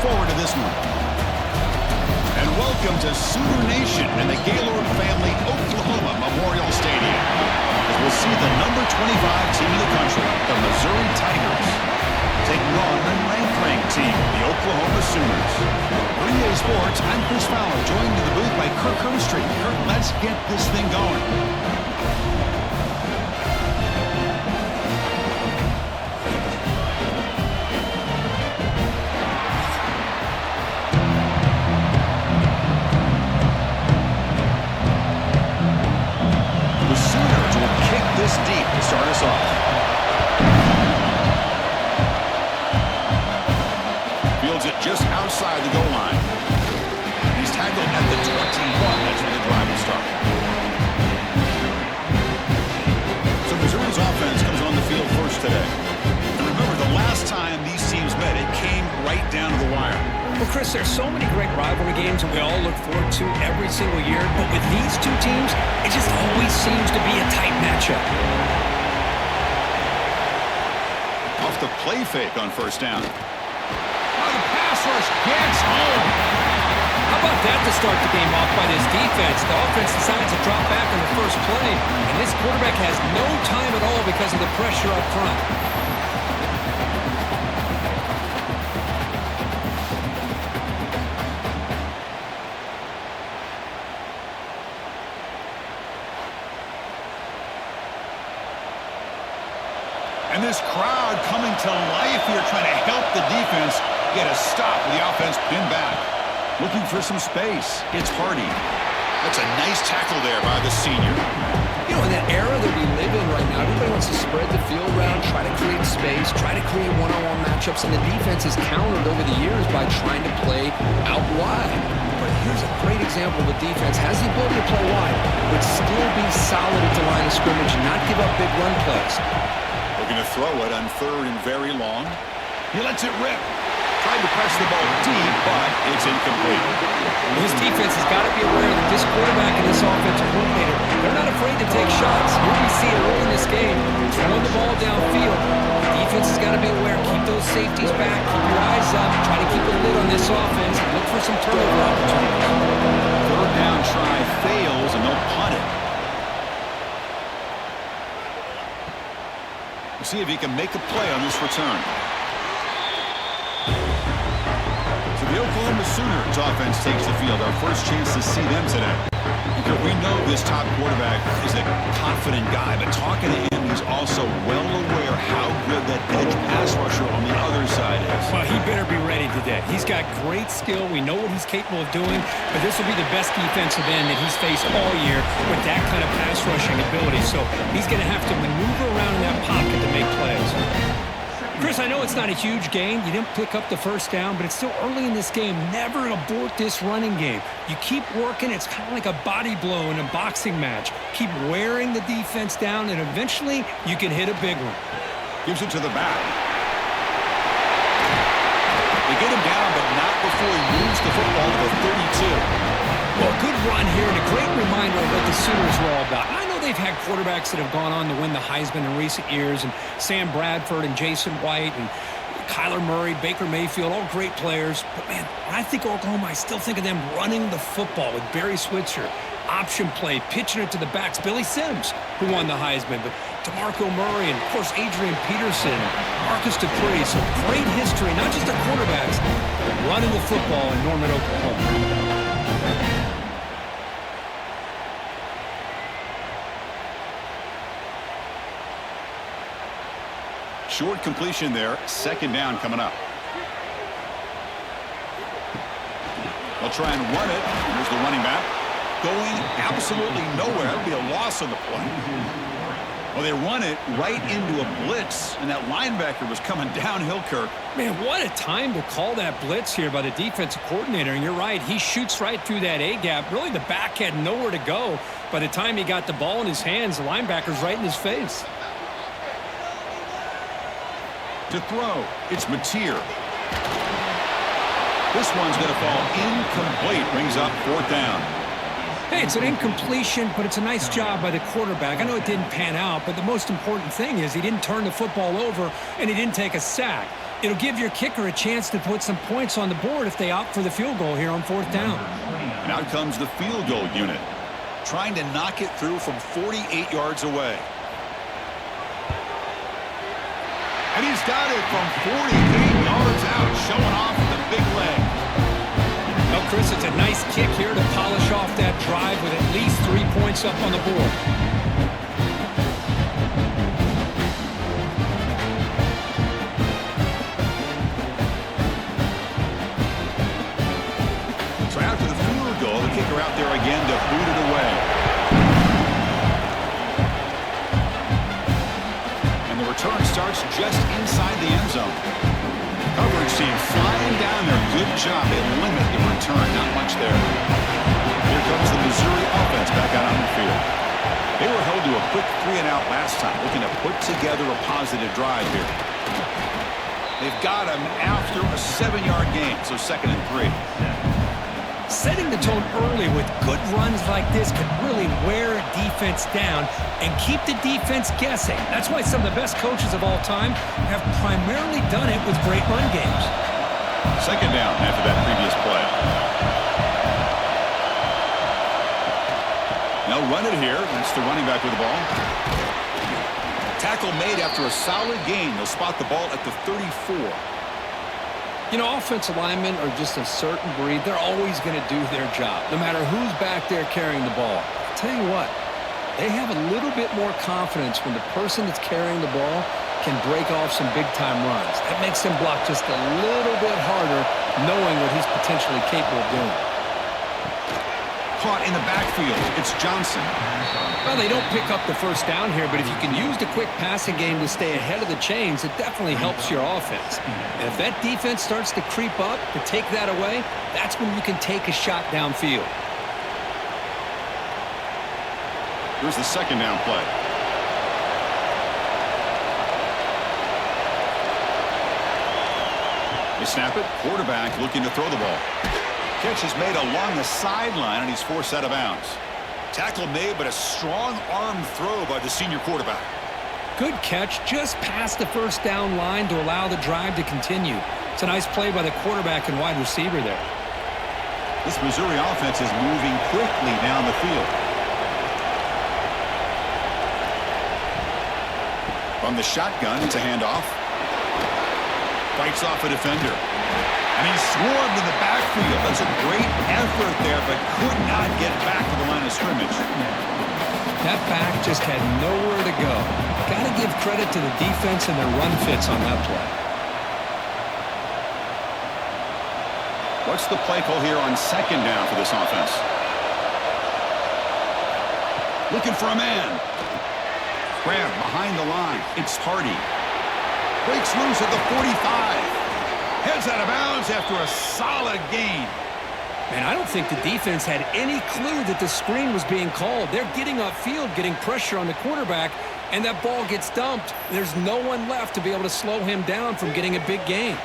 forward to this one. And welcome to Sooner Nation and the Gaylord Family Oklahoma Memorial Stadium, as we'll see the number 25 team in the country, the Missouri Tigers, taking on the ninth-ranked team, the Oklahoma Sooners. For EA Sports, I'm Chris Fowler, joined in the booth by Kirk Hermstreet. Kirk, let's get this thing going. The Sooners will kick this deep to start us off. Fields it just outside the goal line. He's tackled at the 21. That's where the drive will start. So Missouri's offense comes on the field first today. And remember, the last time these teams met, it came right down to the wire. Well, Chris, there's so many great rivalry games that we all look forward to every single year. But with these two teams, it just always seems to be a tight matchup. Off the play fake on first down. The pass rush gets home. How about that to start the game off by this defense? The offense decides to drop back on the first play, and this quarterback has no time at all because of the pressure up front. And this crowd coming to life here, trying to help the defense get a stop with the offense pinned back. Looking for some space. It's Hardy. That's a nice tackle there by the senior. You know, in that era that we live in right now, everybody wants to spread the field around, try to create space, try to create one-on-one matchups, and the defense has countered over the years by trying to play out wide. But here's a great example of a defense has the ability to play wide, but still be solid at the line of scrimmage and not give up big run plays. Looking to throw it on third and very long. He lets it rip. Tried to press the ball deep, but it's incomplete. This defense has got to be aware that this quarterback and this offensive coordinator, they're not afraid to take shots. Here we see it early in this game, throwing the ball downfield. The defense has got to be aware. Keep those safeties back. Keep your eyes up. Try to keep a lid on this offense. Look for some turnover opportunities. Third down try fails, and they'll punt it. We'll see if he can make a play on this return. So the Oklahoma Sooners offense takes the field. Our first chance to see them today. Because we know this top quarterback is a confident guy, but talking to him, he's also well aware how good that edge pass rusher on the other side is. Well, he better be ready today. He's got great skill. We know what he's capable of doing, but this will be the best defensive end that he's faced all year with that kind of pass rushing ability. So he's going to have to maneuver around in that pocket to make plays. Chris, I know it's not a huge gain. You didn't pick up the first down, but it's still early in this game. Never abort this running game. You keep working. It's kind of like a body blow in a boxing match. Keep wearing the defense down, and eventually you can hit a big one. Gives it to the back. They get him down, but not before he moves the football to the 32. Well, good run here and a great reminder of what the Sooners were all about. I know they've had quarterbacks that have gone on to win the Heisman in recent years, and Sam Bradford and Jason White and Kyler Murray, Baker Mayfield, all great players. But, man, when I think of Oklahoma, I still think of them running the football with Barry Switzer. Option play, pitching it to the backs. Billy Sims, who won the Heisman, but DeMarco Murray and, of course, Adrian Peterson, Marcus Dupree. So great history, not just the quarterbacks, running the football in Norman, Oklahoma. Short completion there. Second down coming up. They'll try and run it. Here's the running back. Going absolutely nowhere. That would be a loss on the play. Well, they run it right into a blitz, and that linebacker was coming downhill, Kirk. Man, what a time to call that blitz here by the defensive coordinator. And you're right, he shoots right through that A-gap. Really, the back had nowhere to go. By the time he got the ball in his hands, the linebacker's right in his face. To throw, it's Mateer. This one's going to fall incomplete. Brings up fourth down. Hey, it's an incompletion, but it's a nice job by the quarterback. I know it didn't pan out, but the most important thing is he didn't turn the football over and he didn't take a sack. It'll give your kicker a chance to put some points on the board if they opt for the field goal here on 4th down. And out comes the field goal unit, trying to knock it through from 48 yards away. And he's got it from 48 yards out, showing off the big leg. Well, Chris, it's a nice kick here to polish off that drive with at least 3 points up on the board. So after the field goal, the kicker out there again to boot it away. And the return starts just inside the end zone. Coverage team flying down there. Good job. They limit the return. Not much there. Here comes the Missouri offense back out on the field. They were held to a quick 3-and-out last time, looking to put together a positive drive here. They've got him after a 7-yard gain, so 2nd and 3. Setting the tone early with good runs like this can really wear a defense down and keep the defense guessing. That's why some of the best coaches of all time have primarily done it with great run games. 2nd down after that previous play. They'll run it here. It's the running back with the ball. Tackle made after a solid gain. They'll spot the ball at the 34. You know, offensive linemen are just a certain breed. They're always going to do their job, no matter who's back there carrying the ball. I'll tell you what, they have a little bit more confidence when the person that's carrying the ball can break off some big-time runs. That makes them block just a little bit harder, knowing what he's potentially capable of doing. Caught in the backfield. It's Johnson. Well, they don't pick up the 1st down here, but if you can use the quick passing game to stay ahead of the chains, it definitely helps your offense. And if that defense starts to creep up to take that away, that's when you can take a shot downfield. Here's the 2nd down play. They snap it. Quarterback looking to throw the ball. Catch is made along the sideline, and he's forced out of bounds. Tackle made, but a strong arm throw by the senior quarterback. Good catch just past the 1st down line to allow the drive to continue. It's a nice play by the quarterback and wide receiver there. This Missouri offense is moving quickly down the field. From the shotgun, it's a handoff. Fights off a defender. And he's swarmed in the backfield. That's a great effort there, but could not get back to the line of scrimmage. That back just had nowhere to go. Got to give credit to the defense and their run fits on that play. What's the play call here on 2nd down for this offense? Looking for a man. Grab behind the line. It's Hardy. Breaks loose at the 45. Heads out of bounds after a solid gain. Man, I don't think the defense had any clue that the screen was being called. They're getting upfield, getting pressure on the quarterback, and that ball gets dumped. There's no one left to be able to slow him down from getting a big gain.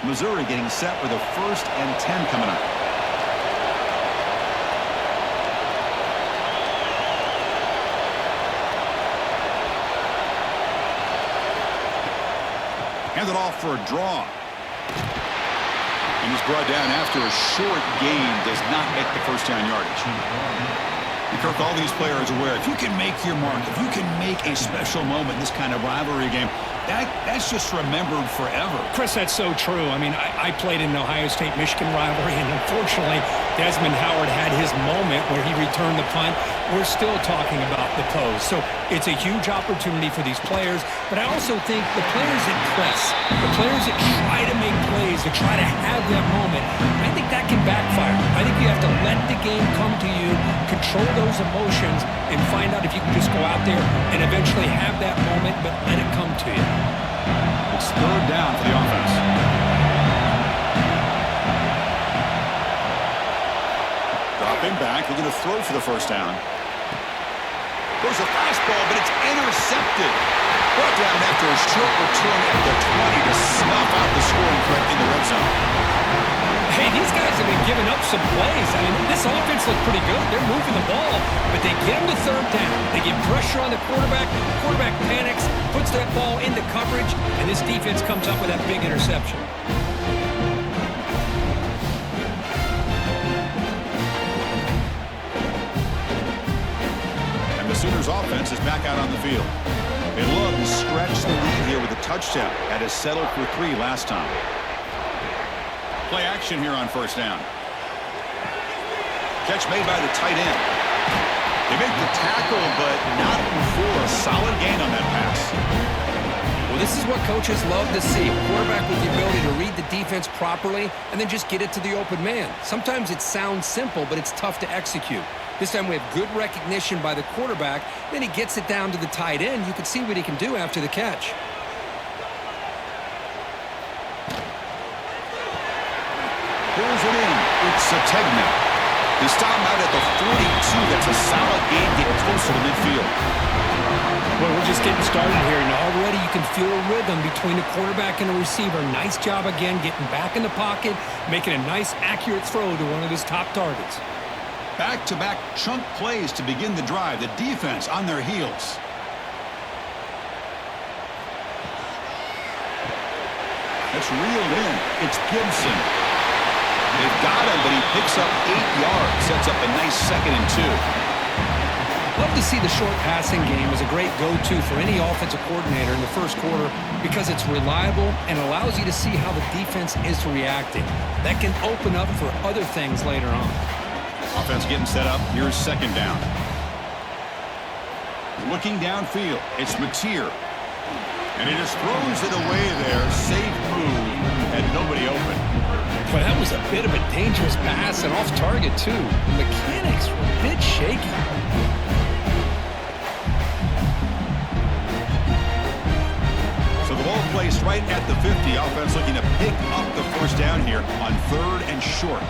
Missouri getting set with a 1st and 10 coming up. Handed off for a draw. And he's brought down after a short gain. Does not make the 1st down yardage. And Kirk, all these players are aware, if you can make your mark, if you can make a special moment in this kind of rivalry game, that's just remembered forever. Chris, that's so true. I mean, I played in the Ohio State-Michigan rivalry, and unfortunately, Desmond Howard had his moment where he returned the punt. We're still talking about the pose. So it's a huge opportunity for these players, but I also think the players that press, the players that try to make plays, that try to have that moment, I think that can backfire. I think you have to let the game come to you, control those emotions, and find out if you can just go out there and eventually have that moment, but let it come to you. It's 3rd down for the offense. Dropping back, looking to throw for the 1st down. There's a fastball, but it's intercepted. Brought down after a short return at the 20 to snuff out the scoring threat in the red zone. Hey, these guys have been giving up some plays. I mean, this offense looked pretty good. They're moving the ball, but they get them to third down. They get pressure on the quarterback. The quarterback panics, puts that ball into coverage, and this defense comes up with that big interception. And the Sooners offense is back out on the field. They love to stretch the lead here with a touchdown. Had to settle for 3 last time. Play action here on first down. Catch made by the tight end. They make the tackle, but not before a solid gain on that pass. Well, this is what coaches love to see. A quarterback with the ability to read the defense properly and then just get it to the open man. Sometimes it sounds simple, but it's tough to execute. This time we have good recognition by the quarterback. Then he gets it down to the tight end. You can see what he can do after the catch. Pulls it in. It's Sategna. They stop him out at the 42. That's a solid gain getting closer to midfield. Well, we're just getting started here, and already you can feel a rhythm between the quarterback and the receiver. Nice job again getting back in the pocket, making a nice, accurate throw to one of his top targets. Back-to-back chunk plays to begin the drive. The defense on their heels. It's reeled in. It's Gibson. They've got him, but he picks up 8 yards. Sets up a nice 2nd and 2. Love to see the short passing game as a great go-to for any offensive coordinator in the first quarter because it's reliable and allows you to see how the defense is reacting. That can open up for other things later on. Offense getting set up. Here's 2nd down. Looking downfield. It's Mateer. And he just throws it away there. Safe move. And nobody open. But that was a bit of a dangerous pass and off target, too. The mechanics were a bit shaky. So the ball placed right at the 50. Offense looking to pick up the first down here on 3rd and short.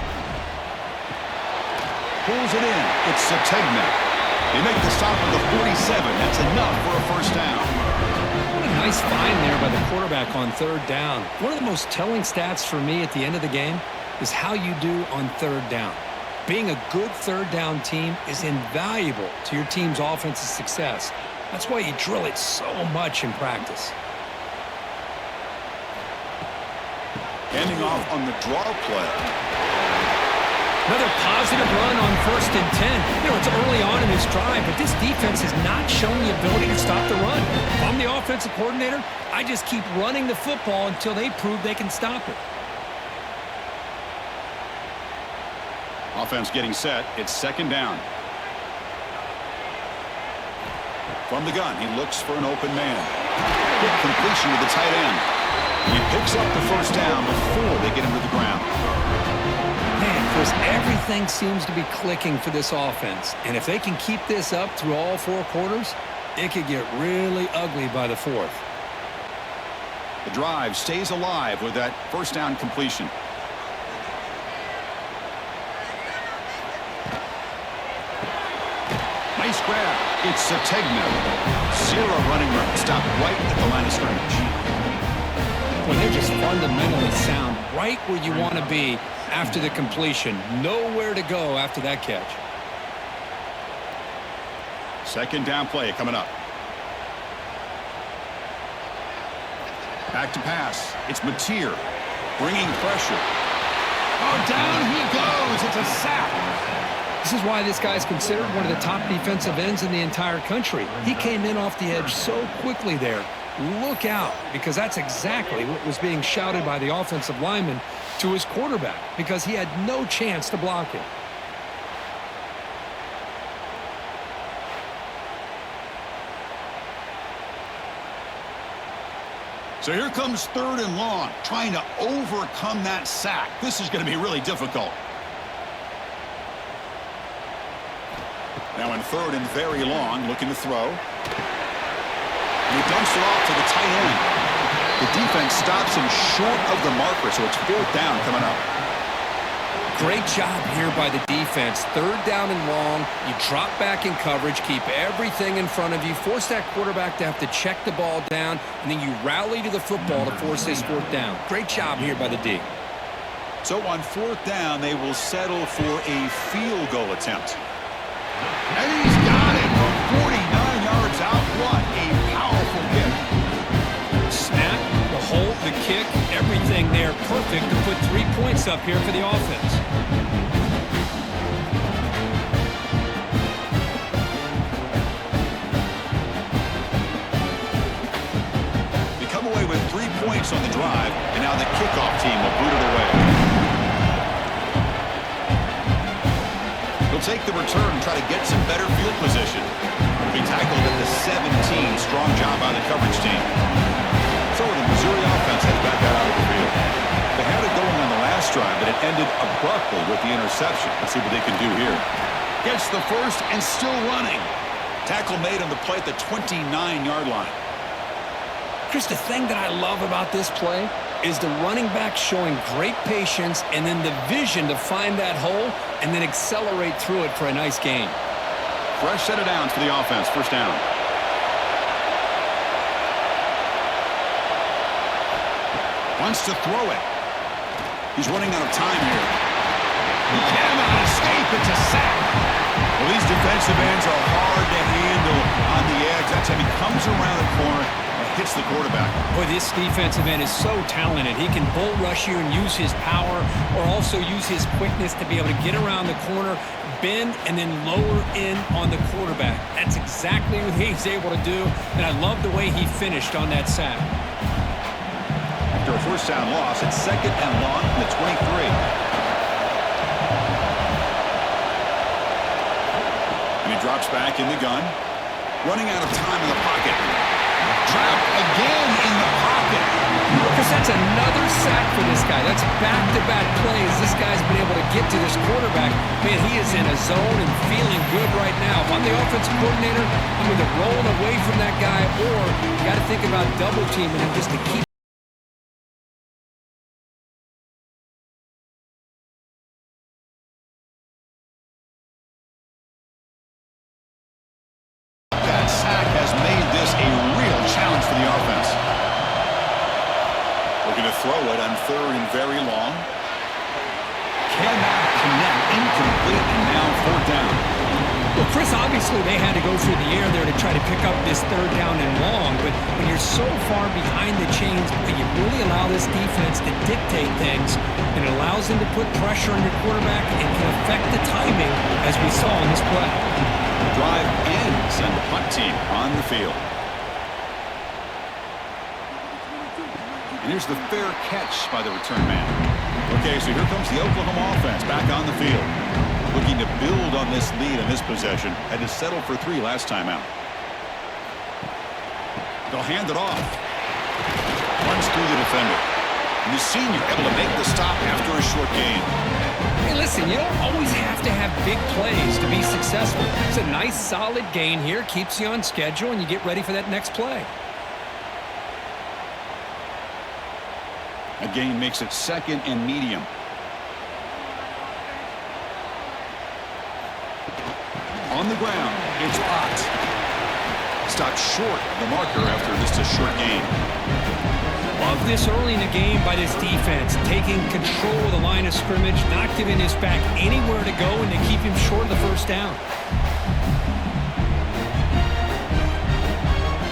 Pulls it in. It's Sategna. They make the stop at the 47. That's enough for a first down. What a nice find there by the quarterback on 3rd down. One of the most telling stats for me at the end of the game is how you do on 3rd down. Being a good 3rd down team is invaluable to your team's offensive success. That's why you drill it so much in practice. Handing off on the draw play. Another positive run on 1st and 10. You know, it's early on in this drive, but this defense has not shown the ability to stop the run. If I'm the offensive coordinator, I just keep running the football until they prove they can stop it. Offense getting set. It's 2nd down. From the gun, he looks for an open man. Quick completion to the tight end. He picks up the first down before they get him to the ground. Man, Chris, everything seems to be clicking for this offense. And if they can keep this up through all 4 quarters, it could get really ugly by the 4th. The drive stays alive with that first down completion. Nice grab. It's Sategna. 0 running room. Stopped right at the line of scrimmage. Well, they're just fundamentally sound right where you want to be after the completion. Nowhere to go after that catch. 2nd down play coming up. Back to pass. It's Mateer bringing pressure. Oh, down he goes. It's a sack. This is why this guy's considered one of the top defensive ends in the entire country. He came in off the edge so quickly there. Look out, because that's exactly what was being shouted by the offensive lineman to his quarterback, because he had no chance to block him. So here comes 3rd and long, trying to overcome that sack. This is going to be really difficult. Now in 3rd and very long, looking to throw. And he dumps it off to the tight end. The defense stops him short of the marker, so it's 4th down coming up. Great job here by the defense. Third down and long. You drop back in coverage, keep everything in front of you, force that quarterback to have to check the ball down, and then you rally to the football to force this fourth down. Great job here by the D. So on fourth down, they will settle for a field goal attempt. And he's got it from 49 yards out. What a powerful kick. Snap, the hold, the kick, everything there perfect to put 3 points up here for the offense. They come away with 3 points on the drive, and now the kickoff team will boot it away. He'll take the return and try to get some better field position. He tackled at the 17. Strong job by the coverage team. So the Missouri offense heads back out of the field. They had it going on the last drive, but it ended abruptly with the interception. Let's see what they can do here. Gets the first and still running. Tackle made on the play at the 29-yard line. Chris, the thing that I love about this play is the running back showing great patience and then the vision to find that hole and then accelerate through it for a nice gain. Fresh set of downs for the offense. First down. Wants to throw it. He's running out of time here. He cannot escape. It's a sack. Well, these defensive ends are hard to handle on the edge. That time he comes around the corner and hits the quarterback. Boy, this defensive end is so talented. He can bull rush you and use his power or also use his quickness to be able to get around the corner, bend, and then lower in on the quarterback. That's exactly what he's able to do, and I love the way he finished on that sack. After a first down loss, it's second and long from the 23. And he drops back in the gun. Running out of time in the pocket. Trapped again in the pocket. Because that's another sack for this guy. That's back-to-back plays. This guy's been able to get to this quarterback. Man, he is in a zone and feeling good right now. If I'm the offensive coordinator, I'm either rolling away from that guy or you got to think about double-teaming him just to keep throw it on third and very long. Cannot connect. Incomplete, and now fourth down. Well, Chris, obviously they had to go through the air there to try to pick up this third down and long, but when you're so far behind the chains, you really allow this defense to dictate things, and it allows them to put pressure on your quarterback and can affect the timing, as we saw in this play. The drive ends, and the punt team on the field. And here's the fair catch by the return man. Okay, so here comes the Oklahoma offense back on the field. Looking to build on this lead in this possession. Had to settle for 3 last time out. They'll hand it off. Runs through the defender. And the senior able to make the stop after a short gain. Hey, listen, you don't always have to have big plays to be successful. It's a nice, solid gain here. Keeps you on schedule, and you get ready for that next play. A gain makes it second and medium. On the ground, it's Ott. Stopped short of the marker after just a short gain. Love this early in the game by this defense, taking control of the line of scrimmage, not giving his back anywhere to go, and to keep him short of the first down.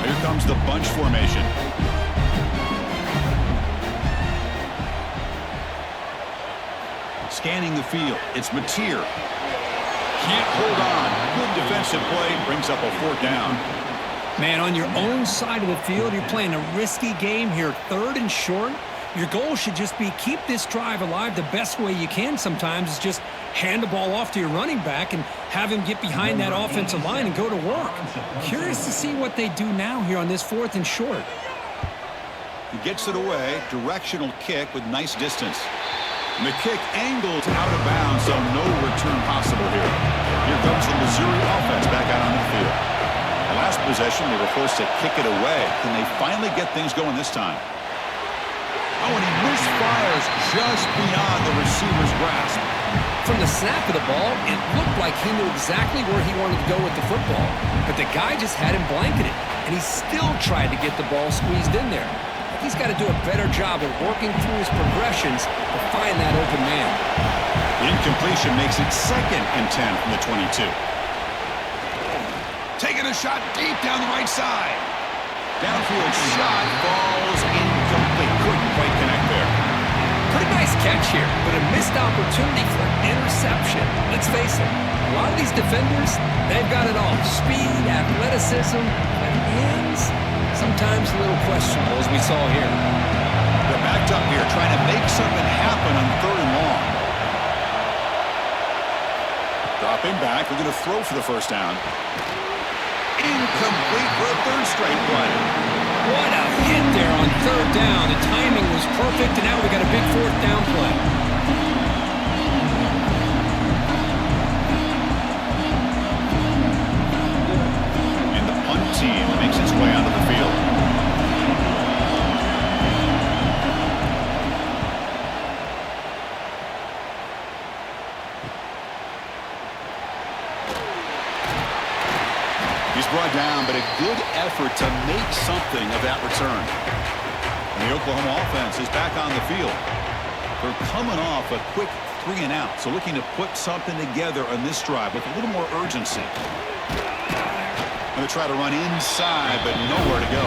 Here comes the bunch formation. Scanning the field, it's Mateer. Can't hold on. Good defensive play, brings up a fourth down. Man, on your own side of the field, you're playing a risky game here, third and short. Your goal should just be keep this drive alive the best way you can sometimes is just hand the ball off to your running back and have him get behind that offensive line and go to work. Curious to see what they do now here on this fourth and short. He gets it away, directional kick with nice distance. And the kick angles out of bounds, so no return possible here. Here comes the Missouri offense back out on the field. The last possession, they were forced to kick it away. Can they finally get things going this time? Oh, and he misfires just beyond the receiver's grasp. From the snap of the ball, it looked like he knew exactly where he wanted to go with the football. But the guy just had him blanketed, and he still tried to get the ball squeezed in there. He's got to do a better job of working through his progressions to find that open man. The incompletion makes it 2nd and 10 from the 22. Taking a shot deep down the right side. Downfield shot falls incomplete. Couldn't quite connect there. Pretty nice catch here, but a missed opportunity for an interception. Let's face it, a lot of these defenders, they've got it all. Speed, athleticism, but hands, sometimes a little questionable, as we saw here. They're backed up here, trying to make something happen on 3rd and long. Dropping back, we're going to throw for the first down. Incomplete for a 3rd straight play. What a hit there on 3rd down. The timing was perfect, and now we got a big 4th down play. And the punt team makes its way onto the field. He's brought down, but a good effort to make something of that return. And the Oklahoma offense is back on the field. They're coming off a quick 3 and out, so looking to put something together on this drive with a little more urgency. Going to try to run inside, but nowhere to go.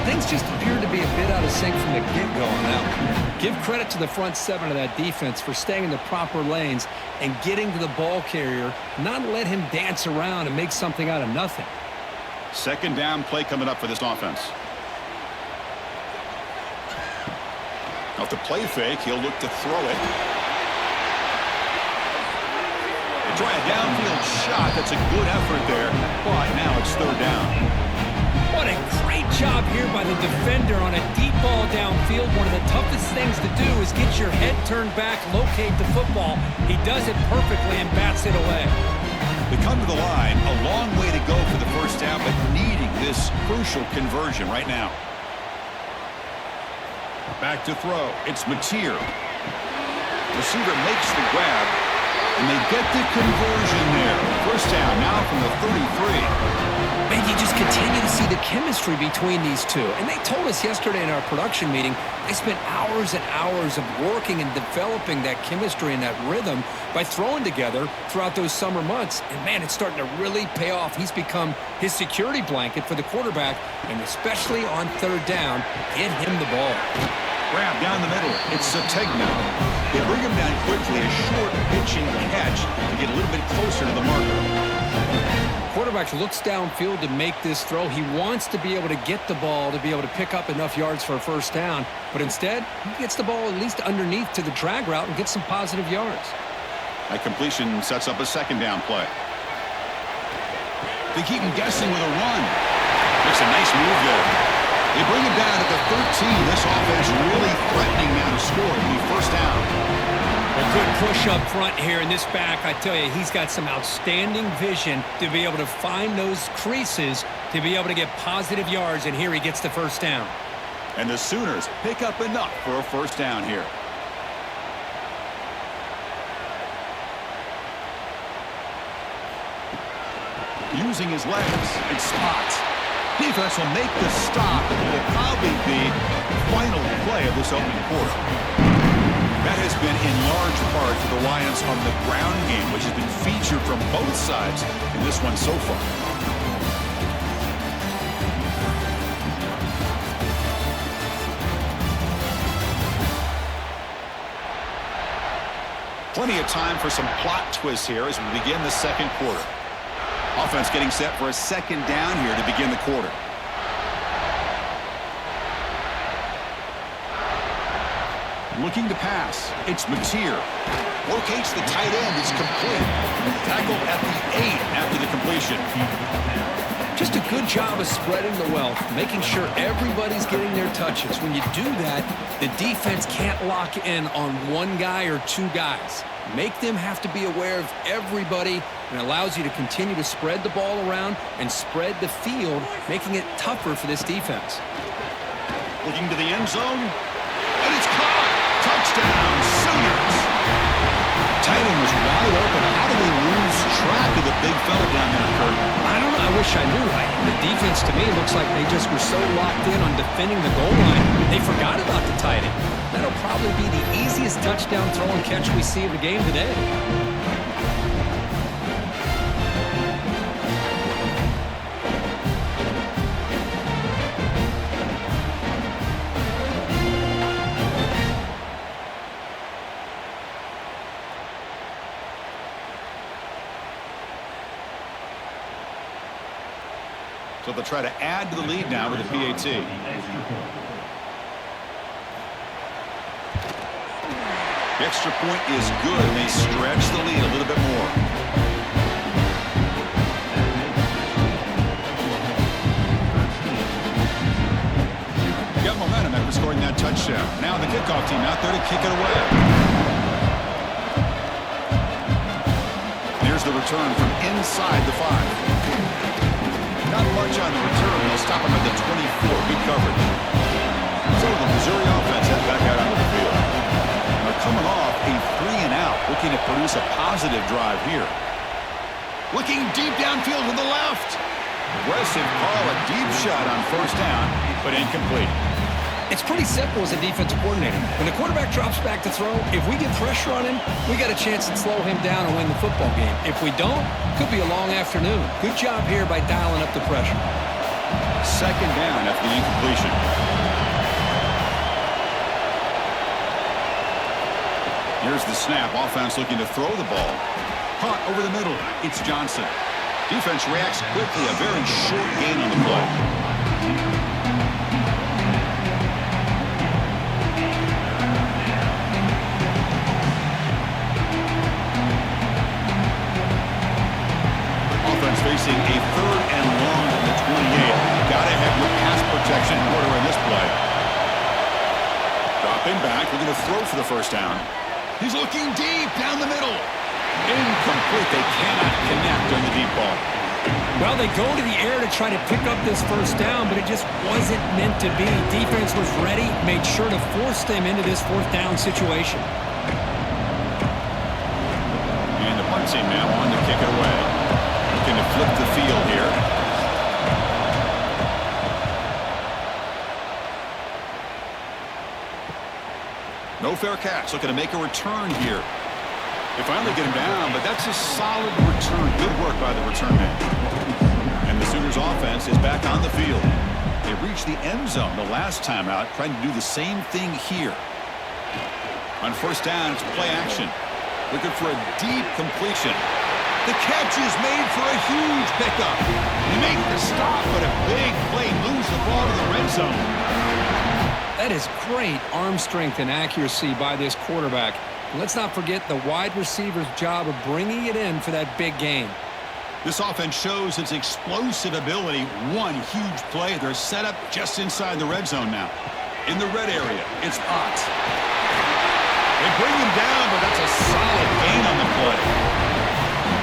Things just appeared to be a bit out of sync from the get-go on that one. Give credit to the front 7 of that defense for staying in the proper lanes and getting to the ball carrier, not let him dance around and make something out of nothing. 2nd down play coming up for this offense. Off the play fake, he'll look to throw it. They try a downfield shot. That's a good effort there, but now it's 3rd down. What a great job here by the defender on a deep ball downfield. One of the toughest things to do is get your head turned back, locate the football. He does it perfectly and bats it away. They come to the line, a long way to go for the first down, but needing this crucial conversion right now. Back to throw. It's Mateer. Receiver makes the grab, and they get the conversion there. First down now from the 33. Man, you just continue to see the chemistry between these two. And they told us yesterday in our production meeting, they spent hours and hours of working and developing that chemistry and that rhythm by throwing together throughout those summer months. And man, it's starting to really pay off. He's become his security blanket for the quarterback, and especially on 3rd down, get him the ball. Grab down the middle. It's Sategna. They bring him down quickly. A short pitching catch to get a little bit closer to the marker. Quarterback looks downfield to make this throw. He wants to be able to get the ball to be able to pick up enough yards for a first down, but instead, he gets the ball at least underneath to the drag route and gets some positive yards. That completion sets up a 2nd down play. They keep him guessing with a run. Makes a nice move there. They bring him down at the 13. This offense really threatening now to score. It'll be first down. A good push up front here in this back. I tell you, he's got some outstanding vision to be able to find those creases to be able to get positive yards, and here he gets the first down. And the Sooners pick up enough for a first down here. Using his legs, it's spots. Defense will make the stop, and it will probably be the final play of this opening quarter. That has been in large part for the Lions on the ground game, which has been featured from both sides in this one so far. Plenty of time for some plot twists here as we begin the 2nd quarter. Offense getting set for a 2nd down here to begin the quarter. Looking to pass. It's Mateer. Locates the tight end. It's complete. Tackle at the 8 after the completion. Just a good job of spreading the wealth, making sure everybody's getting their touches. When you do that, the defense can't lock in on one guy or 2 guys. Make them have to be aware of everybody, and allows you to continue to spread the ball around and spread the field, making it tougher for this defense. Looking to the end zone, and it's caught. back of the big fella down there, Kurt? I don't know. I wish I knew. The defense, to me, looks like they just were so locked in on defending the goal line, they forgot about the tight end. That'll probably be the easiest touchdown throw and catch we see in the game today. So they'll try to add to the lead now with the PAT. The extra point is good, and they stretch the lead a little bit more. Got momentum after scoring that touchdown. Now the kickoff team out there to kick it away. Here's the return from inside the 5. Not much on the return. They'll stop him at the 24. Good coverage. So the Missouri offense head back out onto the field. They're coming off a 3-and-out, looking to produce a positive drive here. Looking deep downfield to the left. Aggressive call, a deep shot on first down, but incomplete. It's pretty simple as a defensive coordinator. When the quarterback drops back to throw, if we get pressure on him, we got a chance to slow him down and win the football game. If we don't, could be a long afternoon. Good job here by dialing up the pressure. Second down after the incompletion. Here's the snap. Offense looking to throw the ball. Caught over the middle. It's Johnson. Defense reacts quickly. A very short gain on the play. Facing a 3rd and long at the 28. Gotta have your pass protection in order in this play. Dropping back, looking to throw for the first down. He's looking deep down the middle. Incomplete. They cannot connect on the deep ball. Well, they go to the air to try to pick up this first down, but it just wasn't meant to be. Defense was ready, made sure to force them into this 4th down situation. And the punt team now on to kick it away. Looking to flip the field here. No fair catch. Looking to make a return here. They finally get him down, but that's a solid return. Good work by the return man. And the Sooners offense is back on the field. They reached the end zone the last time out, trying to do the same thing here. On first down, it's play action. Looking for a deep completion. The catch is made for a huge pickup. They make the stop, but a big play moves the ball to the red zone. That is great arm strength and accuracy by this quarterback. And let's not forget the wide receiver's job of bringing it in for that big gain. This offense shows its explosive ability. One huge play. They're set up just inside the red zone now. In the red area, it's Potts. They bring him down, but that's a solid gain on the play.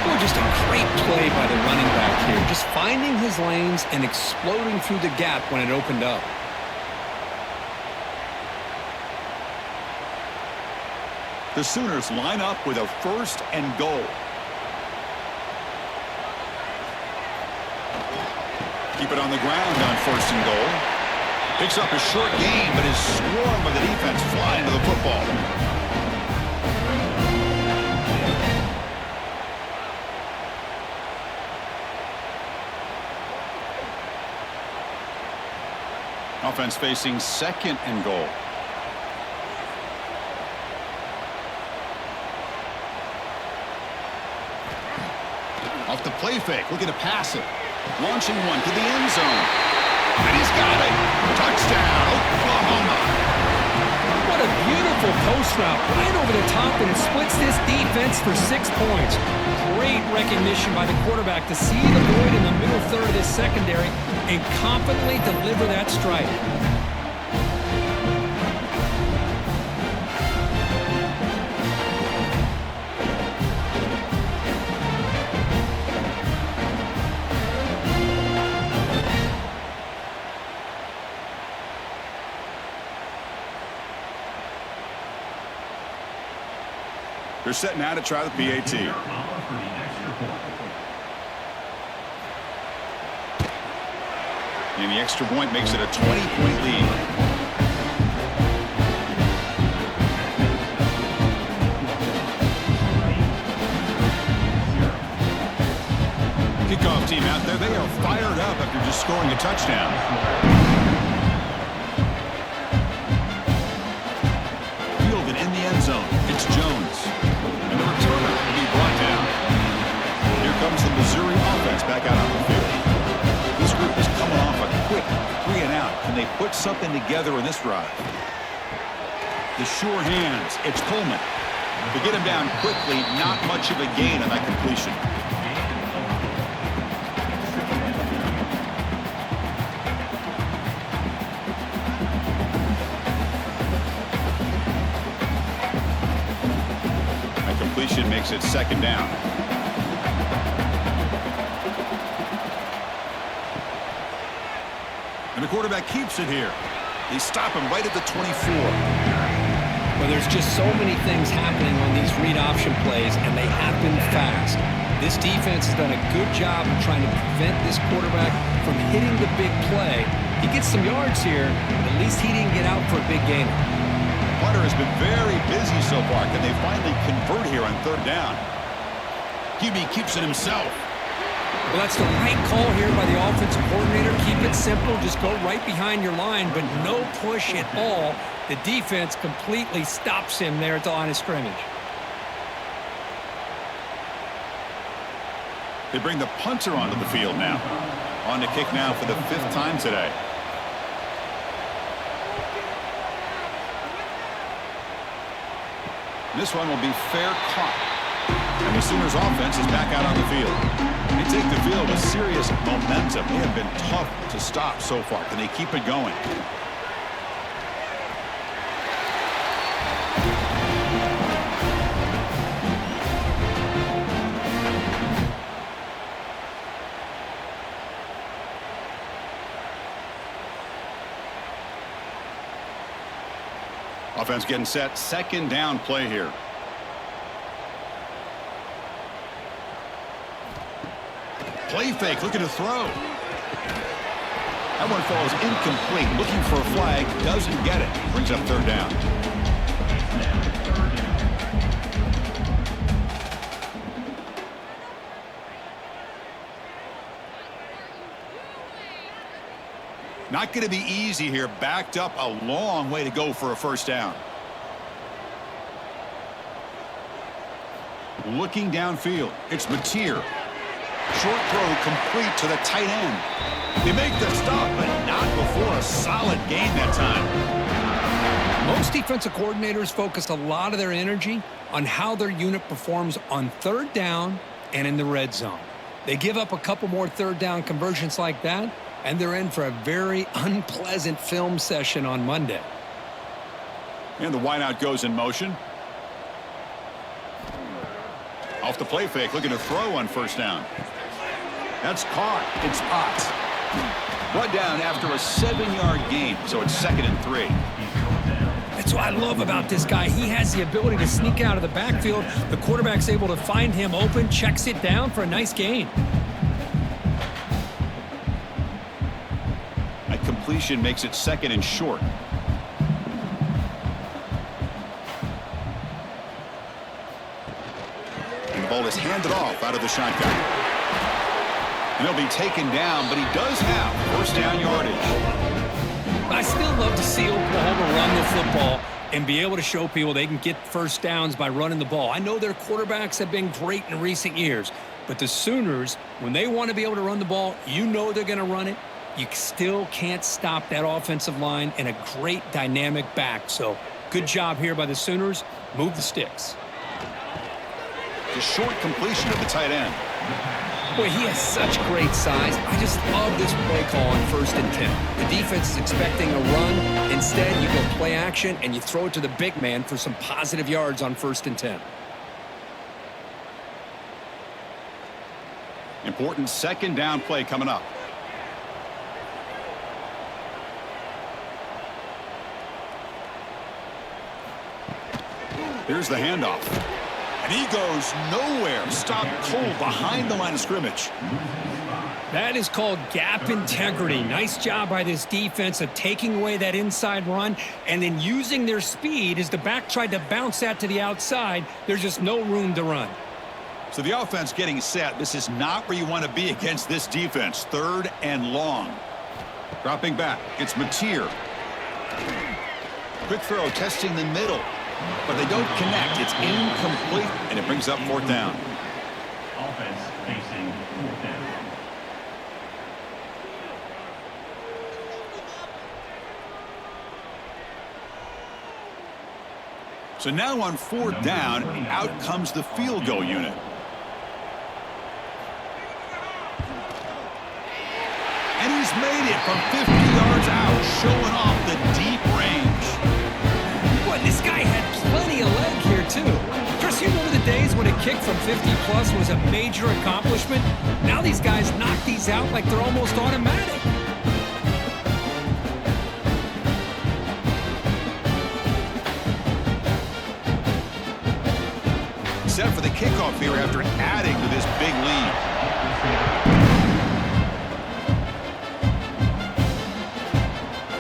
Oh, just a great play by the running back here. Just finding his lanes and exploding through the gap when it opened up. The Sooners line up with a 1st and goal. Keep it on the ground on 1st and goal. Picks up a short gain, but is swarmed by the defense flying to the football. Offense facing 2nd and goal. Off the play fake, looking to pass it. Launching one to the end zone. And he's got it. Touchdown, Oklahoma. What a beautiful post route right over the top, and it splits this defense for 6 points. Great recognition by the quarterback to see the void in the middle third of this secondary and confidently deliver that strike. They're setting out to try the PAT. And the extra point makes it a 20-point lead. Kickoff team out there. They are fired up after just scoring a touchdown. Fielded in the end zone. It's Jones. And the returner will be brought down. Here comes the Missouri offense back out on the field. This group is coming off a quick 3 and out. Can they put something together in this drive? The sure hands. It's Coleman. To get him down quickly, not much of a gain on that completion. That completion makes it second down. And the quarterback keeps it here. They stop him right at the 24. Well, there's just so many things happening on these read option plays, and they happen fast. This defense has done a good job of trying to prevent this quarterback from hitting the big play. He gets some yards here, but at least he didn't get out for a big gain. Punter has been very busy so far. Can they finally convert here on third down? QB keeps it himself. Well, that's the right call here by the offensive coordinator. Keep it simple. Just go right behind your line, but no push at all. The defense completely stops him there at the line of scrimmage. They bring the punter onto the field now. On to kick now for the 5th time today. This one will be fair caught. And the Sooners offense is back out on the field. They take the field with serious momentum. They have been tough to stop so far. Can they keep it going? Offense getting set. Second down play here. Play fake, looking to throw. That one falls incomplete. Looking for a flag, doesn't get it. Brings up third down. Not going to be easy here. Backed up a long way to go for a first down. Looking downfield. It's Mateer. Short throw complete to the tight end. They make the stop, but not before a solid gain that time. Most defensive coordinators focus a lot of their energy on how their unit performs on third down and in the red zone. They give up a couple more third down conversions like that, and they're in for a very unpleasant film session on Monday. And the wideout goes in motion. Off the play fake, looking to throw on first down. That's caught. It's Potts. Brought down after a 7-yard gain, so it's 2nd and 3. That's what I love about this guy. He has the ability to sneak out of the backfield. The quarterback's able to find him open, checks it down for a nice gain. That completion makes it 2nd and short. And the ball is handed off out of the shotgun. And he'll be taken down, but he does have first down yardage. I still love to see Oklahoma run the football and be able to show people they can get first downs by running the ball. I know their quarterbacks have been great in recent years, but the Sooners, when they want to be able to run the ball, you know they're going to run it. You still can't stop that offensive line and a great dynamic back. So good job here by the Sooners. Move the sticks. The short completion of the tight end. Boy, he has such great size. I just love this play call on 1st and 10. The defense is expecting a run. Instead, you go play action, and you throw it to the big man for some positive yards on 1st and 10. Important second down play coming up. Here's the handoff. And he goes nowhere. Stopped cold behind the line of scrimmage. That is called gap integrity. Nice job by this defense of taking away that inside run and then using their speed as the back tried to bounce that to the outside. There's just no room to run. So the offense getting set. This is not where you want to be against this defense. 3rd and long. Dropping back. It's Mateer. Quick throw testing the middle. But they don't connect. It's incomplete. And it brings up 4th down. Offense facing 4th down. So now on 4th down, out comes the field goal unit. And he's made it from 50 yards out, showing off the deep range. Boy, this guy had plenty of leg here, too. Chris, you remember the days when a kick from 50-plus was a major accomplishment? Now these guys knock these out like they're almost automatic. Set for the kickoff here after adding to this big lead.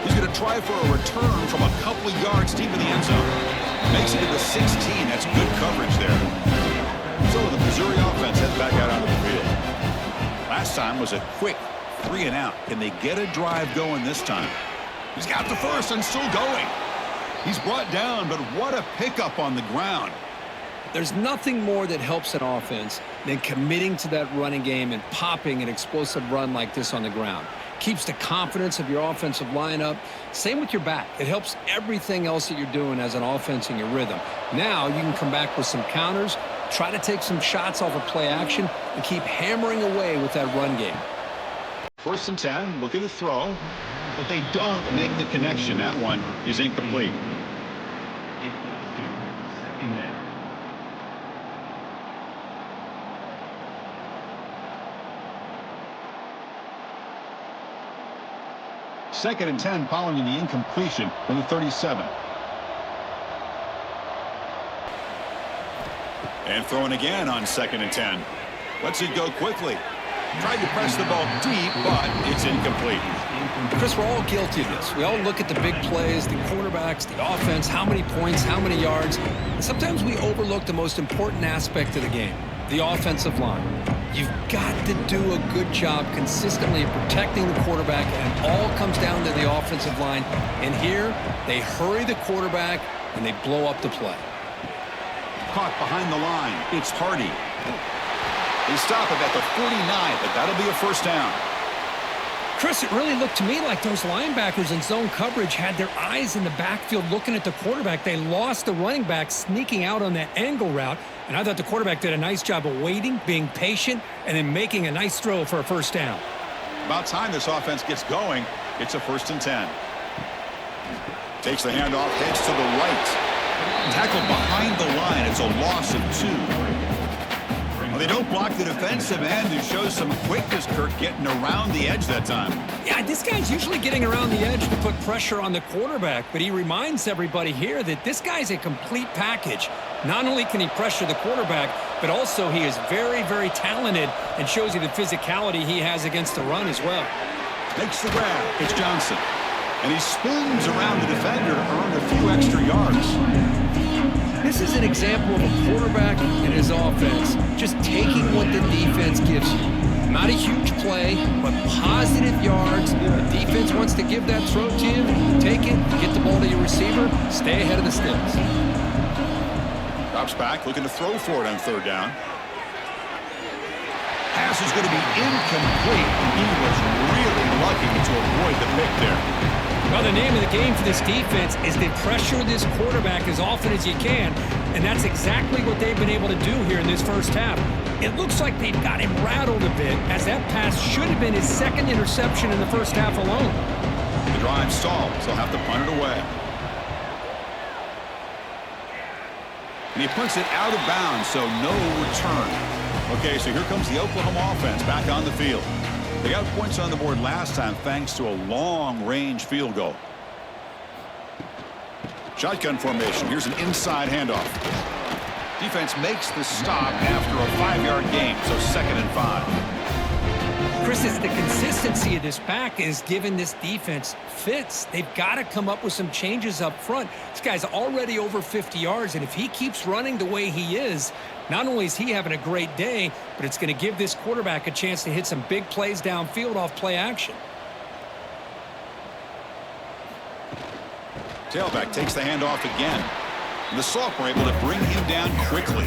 He's going to try for a return from a couple of yards deep in the end zone. Makes it to the 16. That's good coverage there. So the Missouri offense heads back out onto the field. Last time was a quick 3 and out. Can they get a drive going this time? He's got the first and still going. He's brought down, but what a pickup on the ground. There's nothing more that helps an offense than committing to that running game and popping an explosive run like this on the ground. Keeps the confidence of your offensive lineup. Same with your back. It helps everything else that you're doing as an offense in your rhythm. Now you can come back with some counters, try to take some shots off of play action, and keep hammering away with that run game. 1st and 10, look at the throw, but they don't make the connection. That one is incomplete. Second and 10 following the incompletion from the 37. And throwing again on 2nd and 10. Lets it go quickly. Tried to press the ball deep, but it's incomplete. Chris, we're all guilty of this. We all look at the big plays, the quarterbacks, the offense, how many points, how many yards. And sometimes we overlook the most important aspect of the game, the offensive line. You've got to do a good job consistently protecting the quarterback, and it all comes down to the offensive line. And here, they hurry the quarterback, and they blow up the play. Caught behind the line. It's Hardy. They stop him at the 49, but that'll be a 1st down. Chris, it really looked to me like those linebackers in zone coverage had their eyes in the backfield looking at the quarterback. They lost the running back sneaking out on that angle route, and I thought the quarterback did a nice job of waiting, being patient, and then making a nice throw for a 1st down. About time this offense gets going. It's a 1st and 10. Takes the handoff, heads to the right. Tackled behind the line. It's a loss of 2. Well, they don't block the defensive end, who shows some quickness, Kirk, getting around the edge that time. Yeah, this guy's usually getting around the edge to put pressure on the quarterback, but he reminds everybody here that this guy's a complete package. Not only can he pressure the quarterback, but also he is very, very talented and shows you the physicality he has against the run as well. Makes the grab. It's Johnson. And he spins around the defender to earn a few extra yards. This is an example of a quarterback and his offense just taking what the defense gives you. Not a huge play, but positive yards. The defense wants to give that throw to you. Take it, get the ball to your receiver, stay ahead of the sticks. Drops back, looking to throw for it on 3rd down. Pass is going to be incomplete. He was really lucky to avoid the pick there. Well, the name of the game for this defense is to pressure this quarterback as often as you can, and that's exactly what they've been able to do here in this 1st half. It looks like they've got him rattled a bit, as that pass should have been his 2nd interception in the 1st half alone. The drive stalls. They'll have to punt it away. And he puts it out of bounds, so no return. Okay, so here comes the Oklahoma offense back on the field. They got points on the board last time thanks to a long-range field goal. Shotgun formation. Here's an inside handoff. Defense makes the stop after a 5-yard gain, so 2nd and 5. Chris, it's the consistency of this back is giving this defense fits. They've got to come up with some changes up front. This guy's already over 50 yards, and if he keeps running the way he is, not only is he having a great day, but it's going to give this quarterback a chance to hit some big plays downfield off play action. Tailback takes the handoff again. And the sophomore able to bring him down quickly.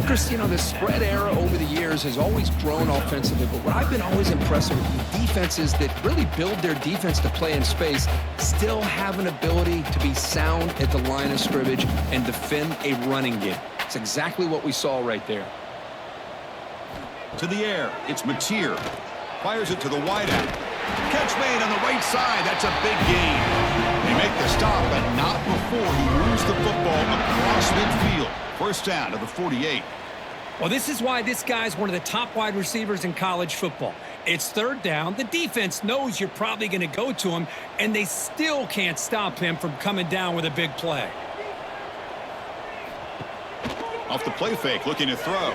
Chris, you know, the spread era over the years has always grown offensively, but what I've been always impressed with defenses that really build their defense to play in space still have an ability to be sound at the line of scrimmage and defend a running game. It's exactly what we saw right there. To the air, it's Mateer. Fires it to the wideout. Catch made on the right side. That's a big gain. They make the stop, but not before he moves the football across midfield. First down to the 48. Well, this is why this guy's one of the top wide receivers in college football. It's third down. The defense knows you're probably going to go to him, and they still can't stop him from coming down with a big play. Off the play fake, looking to throw.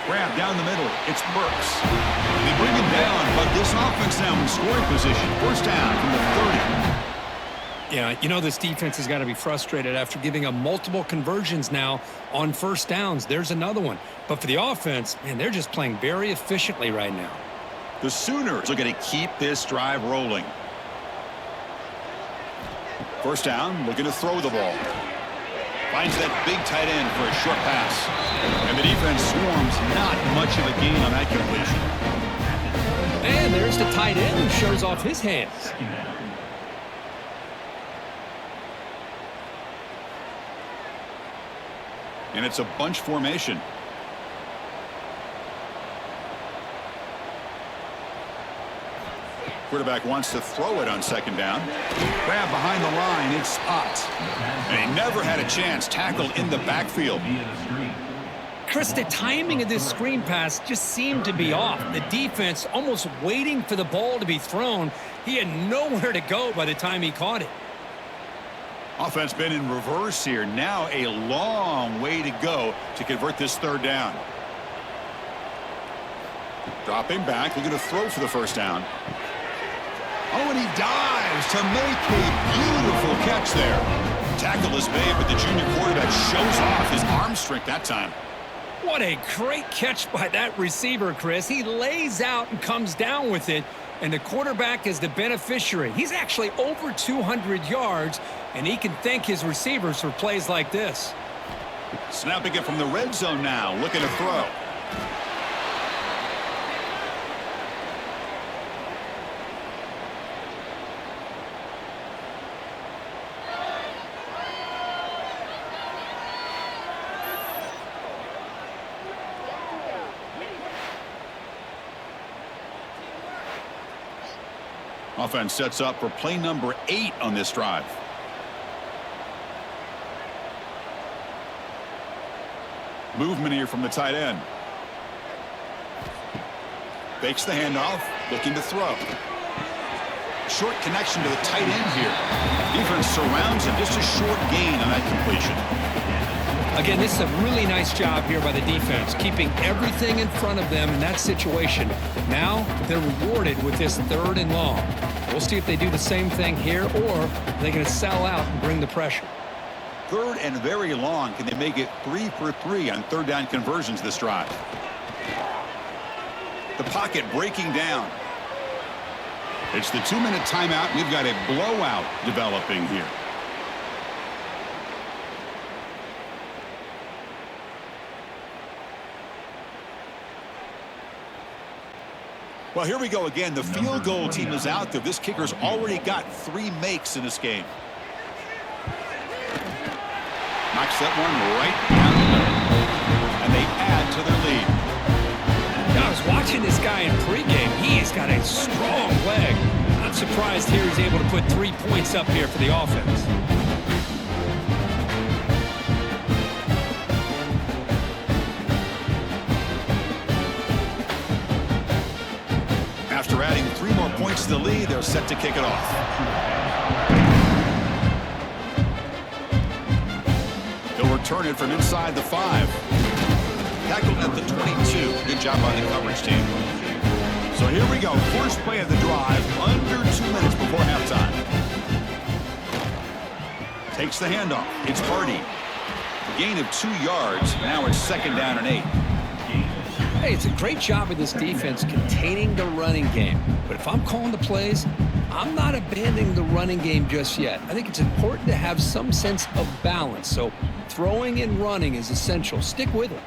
Grab down the middle. It's Burks. They bring him down, but this offense now in scoring position. First down from the 30. Yeah, you know this defense has got to be frustrated after giving up multiple conversions now on first downs. There's another one. But for the offense, man, they're just playing very efficiently right now. The Sooners are going to keep this drive rolling. First down, looking to throw the ball. Finds that big tight end for a short pass. And the defense swarms, not much of a gain on that completion. And there's the tight end who shows off his hands. And it's a bunch formation. Quarterback wants to throw it on second down. Grab behind the line. It's Ott. And he never had a chance. Tackled in the backfield. Chris, the timing of this screen pass just seemed to be off. The defense almost waiting for the ball to be thrown. He had nowhere to go by the time he caught it. Offense been in reverse here. Now a long way to go to convert this third down. Dropping back, looking to throw for the first down. Oh, and he dives to make a beautiful catch there. Tackle is made, but the junior quarterback shows off his arm strength that time. What a great catch by that receiver, Chris. He lays out and comes down with it, and the quarterback is the beneficiary. He's actually over 200 yards, and he can thank his receivers for plays like this. Snapping it from the red zone now, looking to throw. Offense sets up for play number 8 on this drive. Movement here from the tight end. Fakes the handoff, looking to throw. Short connection to the tight end here. Defense surrounds him, just a short gain on that completion. Again, this is a really nice job here by the defense, keeping everything in front of them in that situation. Now they're rewarded with this third and long. We'll see if they do the same thing here, or they're going to sell out and bring the pressure. Third and very long. Can they make it 3 for 3 on third down conversions this drive? The pocket breaking down. It's the 2-minute timeout. We've got a blowout developing here. Well, here we go again. The field goal team is out there. This kicker's already got 3 makes in this game. Knocks that one right down the middle. And they add to their lead. Now, I was watching this guy in pregame. He's got a strong leg. I'm surprised here he's able to put 3 points up here for the offense. After adding 3 more points to the lead, they're set to kick it off. They'll return it from inside the 5. Tackled at the 22. Good job by the coverage team. So here we go. First play of the drive, under 2 minutes before halftime. Takes the handoff. It's Hardy. Gain of 2 yards. Now it's 2nd down and 8. Hey, it's a great job of this defense containing the running game. But if I'm calling the plays, I'm not abandoning the running game just yet. I think it's important to have some sense of balance. So throwing and running is essential. Stick with it.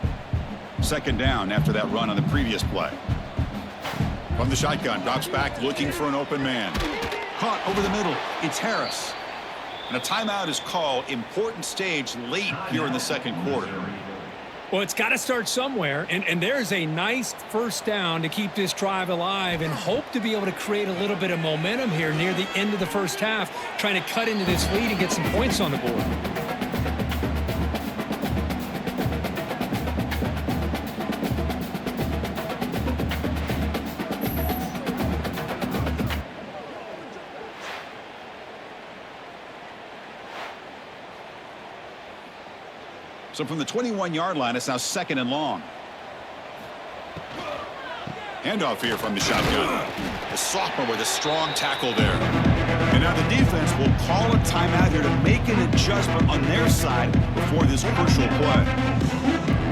2nd down after that run on the previous play. From the shotgun, drops back looking for an open man. Caught over the middle. It's Harris. And a timeout is called. Important stage late here in the 2nd quarter. Well, it's got to start somewhere, and there's a nice first down to keep this drive alive and hope to be able to create a little bit of momentum here near the end of the first half, trying to cut into this lead and get some points on the board. So from the 21-yard line, it's now 2nd and long. Handoff here from the shotgun. The sophomore with a strong tackle there. And now the defense will call a timeout here to make an adjustment on their side before this crucial play.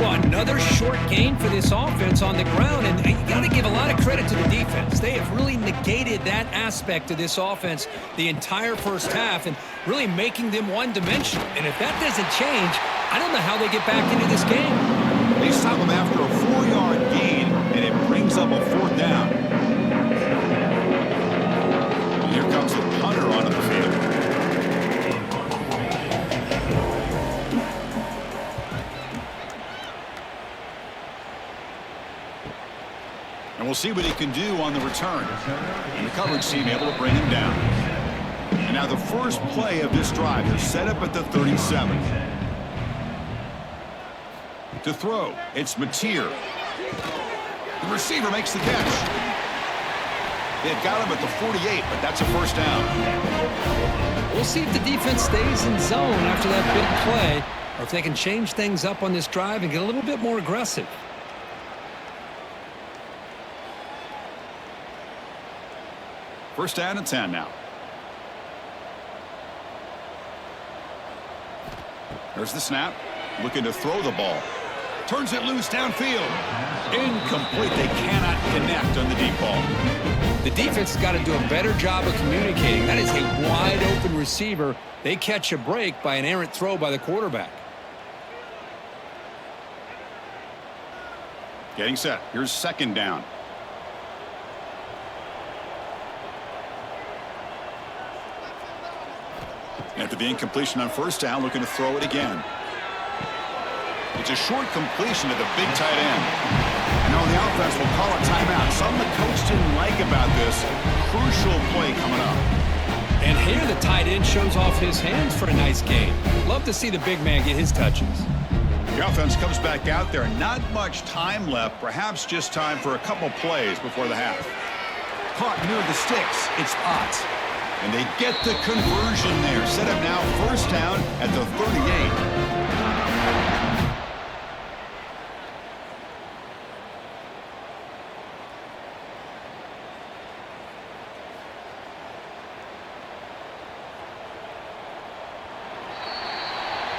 Well, another short gain for this offense on the ground, and you got to give a lot of credit to the defense. They have really negated that aspect of this offense the entire first half and really making them one-dimensional. And if that doesn't change, I don't know how they get back into this game. They stop them after a 4-yard gain, and it brings up a 4th down. And here comes the punter onto the field. And we'll see what he can do on the return. And the coverage team able to bring him down. And now the first play of this drive is set up at the 37. To throw, it's Mateer. The receiver makes the catch. They've got him at the 48, but that's a first down. We'll see if the defense stays in zone after that big play, or if they can change things up on this drive and get a little bit more aggressive. First down and 10 now. There's the snap. Looking to throw the ball. Turns it loose downfield. Incomplete. They cannot connect on the deep ball. The defense has got to do a better job of communicating. That is a wide open receiver. They catch a break by an errant throw by the quarterback. Getting set. Here's 2nd down. After the incompletion on first down, looking to throw it again. It's a short completion to the big tight end. And now the offense will call a timeout. Something the coach didn't like about this. Crucial play coming up. And here the tight end shows off his hands for a nice game. Love to see the big man get his touches. The offense comes back out there. Not much time left. Perhaps just time for a couple plays before the half. Caught near the sticks. It's Ott. And they get the conversion there. Set up now first down at the 38.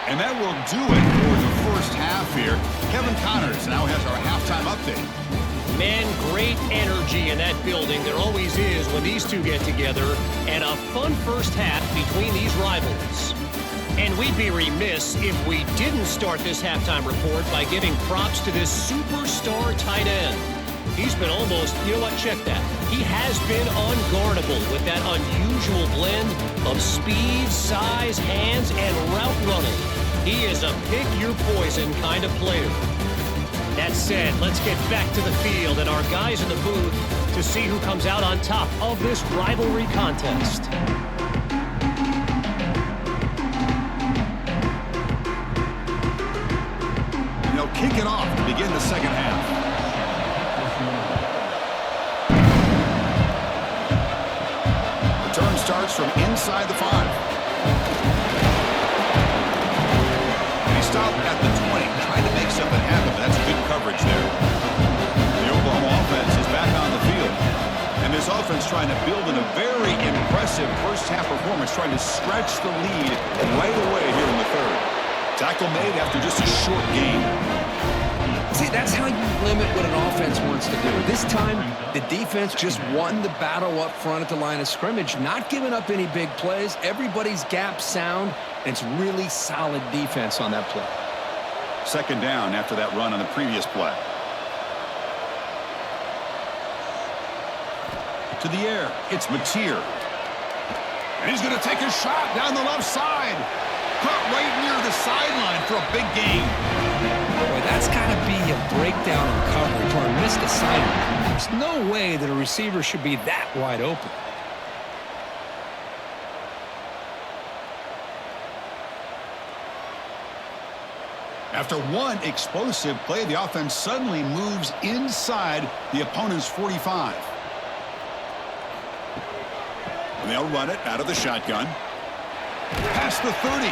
And that will do it for the first half here. Kevin Connors now has our halftime update. Man, great energy in that building. There always is when these two get together. And a fun first half between these rivals. And we'd be remiss if we didn't start this halftime report by giving props to this superstar tight end. He's been almost, you know what, check that. He has been unguardable with that unusual blend of speed, size, hands, and route running. He is a pick-your-poison kind of player. That said, let's get back to the field and our guys in the booth to see who comes out on top of this rivalry contest. And they'll kick it off to begin the second half. Return starts from inside the 5. Stop at the 20, trying to make something happen, but that's good coverage there. The Oklahoma offense is back on the field. trying to build in a very impressive first-half performance, trying to stretch the lead right away here in the third. Tackle made after just a short game. See, that's how you limit what an offense wants to do. This time, the defense just won the battle up front at the line of scrimmage, not giving up any big plays. Everybody's gap sound, and it's really solid defense on that play. Second down after that run on the previous play. To the air, it's Mateer. And he's going to take a shot down the left side. Caught right near the sideline for a big gain. Boy, that's got to be a breakdown in coverage or a missed assignment. There's no way that a receiver should be that wide open. After one explosive play, the offense suddenly moves inside the opponent's 45. And they'll run it out of the shotgun. Past the 30.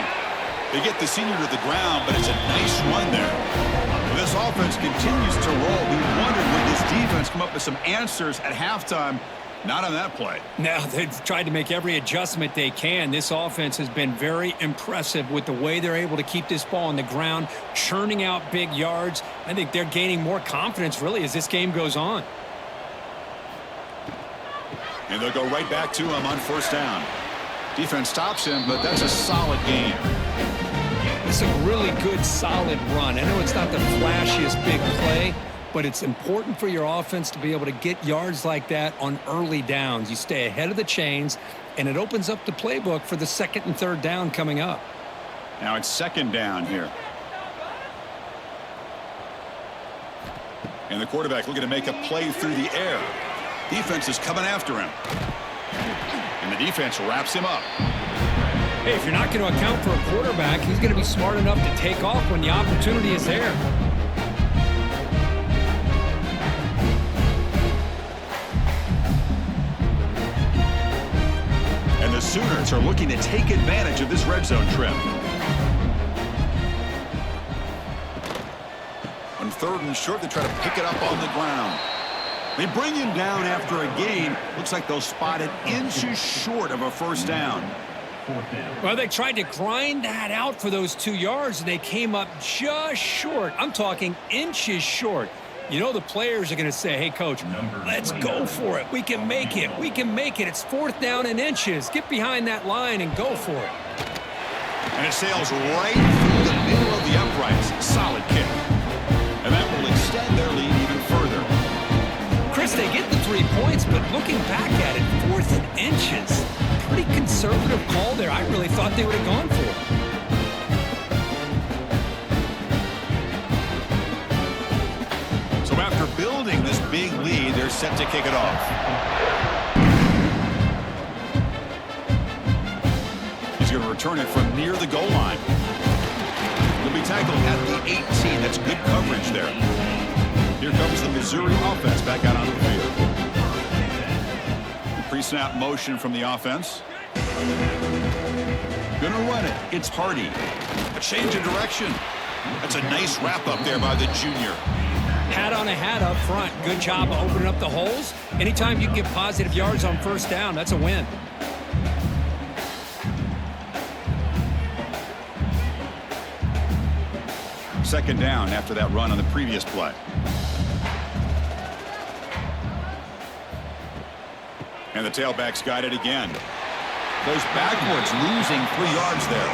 They get the senior to the ground, but it's a nice run there. This offense continues to roll. We wondered, would this defense come up with some answers at halftime? Not on that play. Now, they've tried to make every adjustment they can. This offense has been very impressive with the way they're able to keep this ball on the ground, churning out big yards. I think they're gaining more confidence, really, as this game goes on. And they'll go right back to him on first down. Defense stops him, but that's a solid game. It's a really good, solid run. I know it's not the flashiest big play, but it's important for your offense to be able to get yards like that on early downs. You stay ahead of the chains, and it opens up the playbook for the second and third down coming up. Now it's second down here. And the quarterback looking to make a play through the air. Defense is coming after him. And the defense wraps him up. Hey, if you're not going to account for a quarterback, he's going to be smart enough to take off when the opportunity is there. And the Sooners are looking to take advantage of this red zone trip. On third and short, they try to pick it up on the ground. They bring him down after a gain. Looks like they'll spot it inches short of a first down. Well, they tried to grind that out for those 2 yards, and they came up just short. I'm talking inches short. You know the players are going to say, hey, Coach, let's go for it. We can make it. We can make it. It's fourth down in inches. Get behind that line and go for it. And it sails right through the middle of the uprights. Solid kick. And that will extend their lead even further. Chris, they get the 3 points, but looking back at it, fourth and inches. Pretty conservative call there. I really thought they would have gone for it. So after building this big lead, they're set to kick it off. He's going to return it from near the goal line. He'll be tackled at the 18. That's good coverage there. Here comes the Missouri offense back out onto the field. Pre-snap motion from the offense. Gonna run it. It's Hardy. A change of direction. That's a nice wrap up there by the junior. Hat on a hat up front. Good job of opening up the holes. Anytime you can get positive yards on first down, that's a win. Second down after that run on the previous play. And the tailback's got it again. Goes backwards, losing 3 yards there.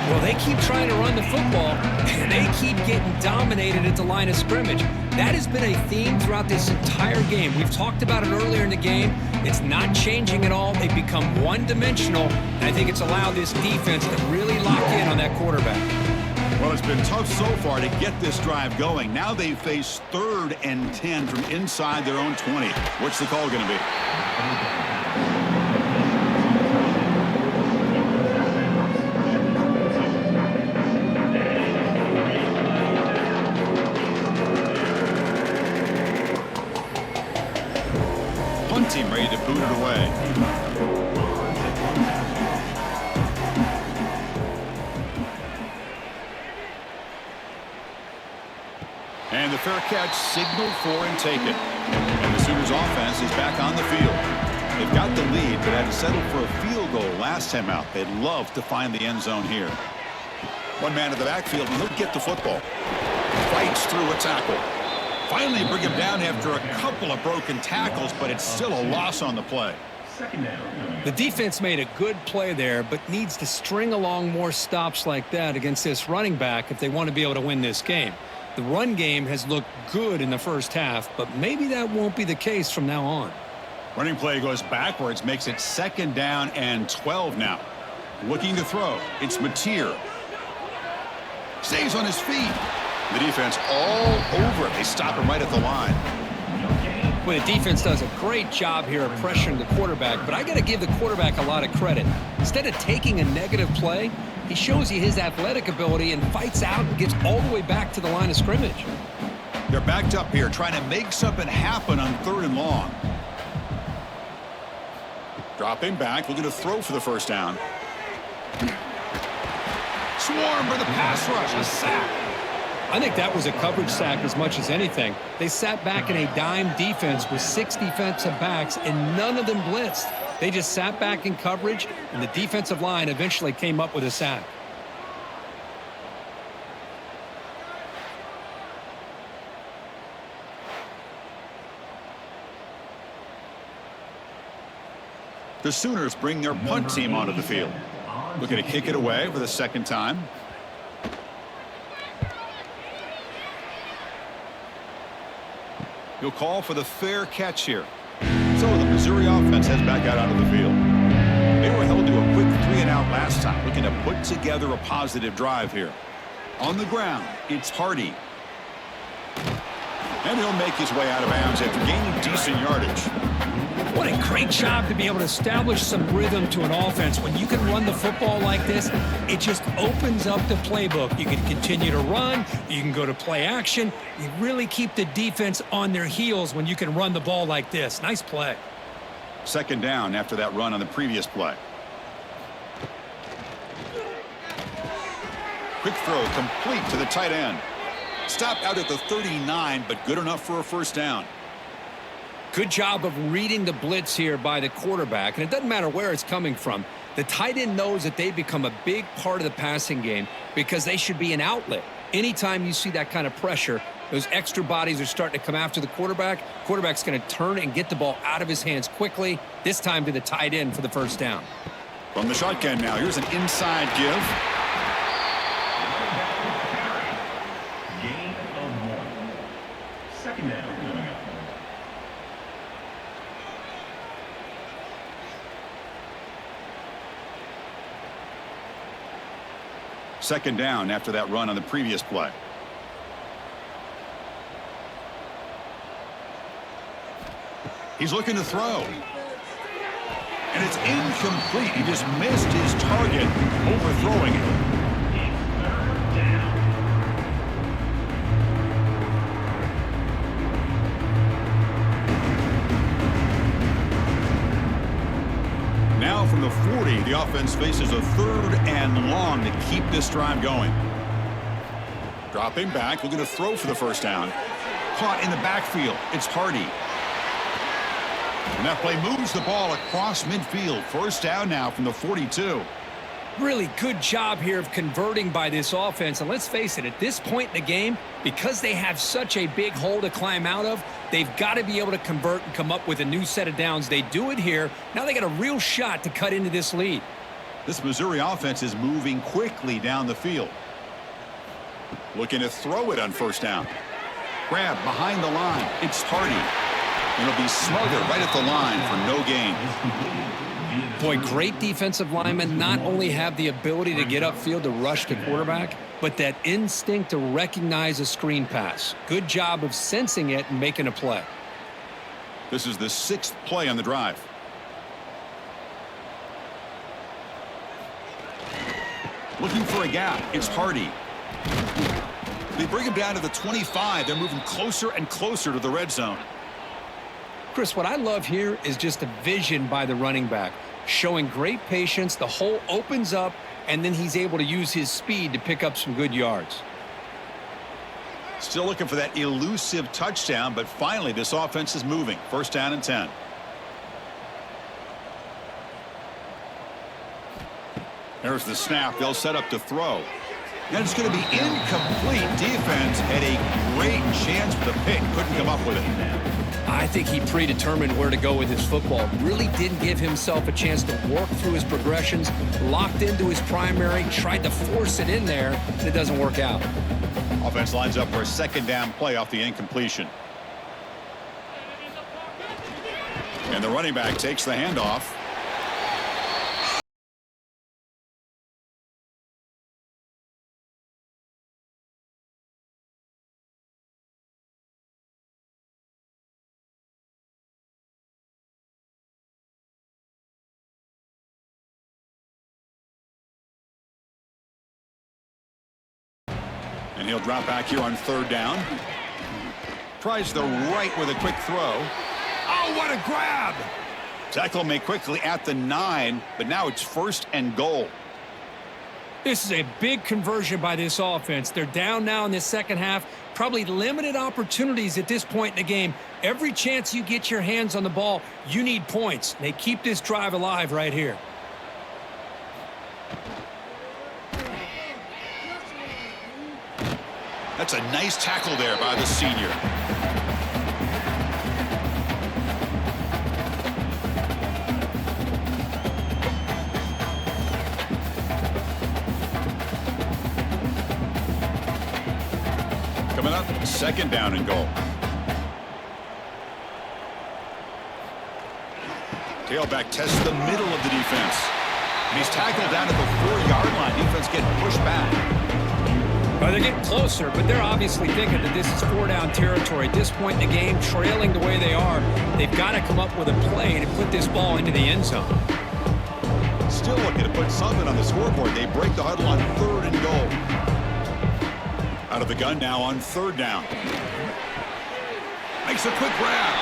Well, they keep trying to run the football, and they keep getting dominated at the line of scrimmage. That has been a theme throughout this entire game. We've talked about it earlier in the game. It's not changing at all. They've become one-dimensional, and I think it's allowed this defense to really lock in on that quarterback. Well, it's been tough so far to get this drive going. Now they face 3rd and 10 from inside their own 20. What's the call going to be? Punt team ready to boot it away. And the fair catch signaled for and taken. And the Sooners offense is back on the field. They've got the lead, but had to settle for a field goal last time out. They'd love to find the end zone here. One man in the backfield, and he'll get the football. Fights through a tackle. Finally bring him down after a couple of broken tackles, but it's still a loss on the play. The defense made a good play there, but needs to string along more stops like that against this running back if they want to be able to win this game. The run game has looked good in the first half, but maybe that won't be the case from now on. Running play goes backwards, makes it 2nd down and 12 now. Looking to throw. It's Mateer. Stays on his feet. The defense all over it. They stop him right at the line. Well, the defense does a great job here of pressuring the quarterback, but I got to give the quarterback a lot of credit. Instead of taking a negative play, he shows you his athletic ability and fights out and gets all the way back to the line of scrimmage. They're backed up here trying to make something happen on 3rd and long. Dropping back, looking to throw for the first down. Swarm for the pass rush, a sack. I think that was a coverage sack as much as anything. They sat back in a dime defense with 6 defensive backs, and none of them blitzed. They just sat back in coverage, and the defensive line eventually came up with a sack. The Sooners bring their punt team onto the field. Looking to kick it away for the 2nd time. He'll call for the fair catch here. So the Missouri offense heads back out onto the field. They were held to a quick 3-and-out last time, looking to put together a positive drive here. On the ground, it's Hardy. And he'll make his way out of bounds after gaining decent yardage. What a great job to be able to establish some rhythm to an offense. When you can run the football like this, it just opens up the playbook. You can continue to run. You can go to play action. You really keep the defense on their heels when you can run the ball like this. Nice play. 2nd down after that run on the previous play. Quick throw complete to the tight end. Stopped out at the 39, but good enough for a first down. Good job of reading the blitz here by the quarterback, and it doesn't matter where it's coming from. The tight end knows that they become a big part of the passing game because they should be an outlet. Anytime you see that kind of pressure, those extra bodies are starting to come after the quarterback. Quarterback's going to turn and get the ball out of his hands quickly, this time to the tight end for the first down. From the shotgun now, here's an inside give. Gain of 1. 2nd down. 2nd down after that run on the previous play. He's looking to throw. And it's incomplete. He just missed his target, overthrowing it. Now from the 40, the offense faces a 3rd and long to keep this drive going. Dropping back, looking to throw for the first down. Caught in the backfield. It's Hardy. And that play moves the ball across midfield. First down now from the 42. Really good job here of converting by this offense. And let's face it, at this point in the game, because they have such a big hole to climb out of, they've got to be able to convert and come up with a new set of downs. They do it here. Now they got a real shot to cut into this lead. This Missouri offense is moving quickly down the field. Looking to throw it on first down. Grab behind the line. It's Hardy. And it'll be smothered right at the line for no gain. Boy, great defensive linemen not only have the ability to get upfield to rush the quarterback, but that instinct to recognize a screen pass. Good job of sensing it and making a play. This is the 6th play on the drive. Looking for a gap. It's Hardy. They bring him down to the 25. They're moving closer and closer to the red zone. Chris, what I love here is just a vision by the running back, showing great patience. The hole opens up, and then he's able to use his speed to pick up some good yards. Still looking for that elusive touchdown, but finally this offense is moving. First down and 10. There's the snap. They'll set up to throw. And it's going to be incomplete. Defense had a great chance for the pick. Couldn't come up with it. I think he predetermined where to go with his football. Really didn't give himself a chance to work through his progressions. Locked into his primary. Tried to force it in there, and it doesn't work out. Offense lines up for a second down play off the incompletion. And the running back takes the handoff. And he'll drop back here on third down. Tries the right with a quick throw. Oh, what a grab! Tackle made quickly at the 9, but now it's first and goal. This is a big conversion by this offense. They're down now in the second half. Probably limited opportunities at this point in the game. Every chance you get your hands on the ball, you need points. They keep this drive alive right here. That's a nice tackle there by the senior. Coming up, second down and goal. Tailback tests the middle of the defense. And he's tackled down at the 4-yard line. Defense getting pushed back. Well, they're getting closer, but they're obviously thinking that this is 4-down territory. At this point in the game, trailing the way they are, they've got to come up with a play to put this ball into the end zone. Still looking to put something on the scoreboard. They break the huddle on third and goal. Out of the gun now on third down. Makes a quick grab.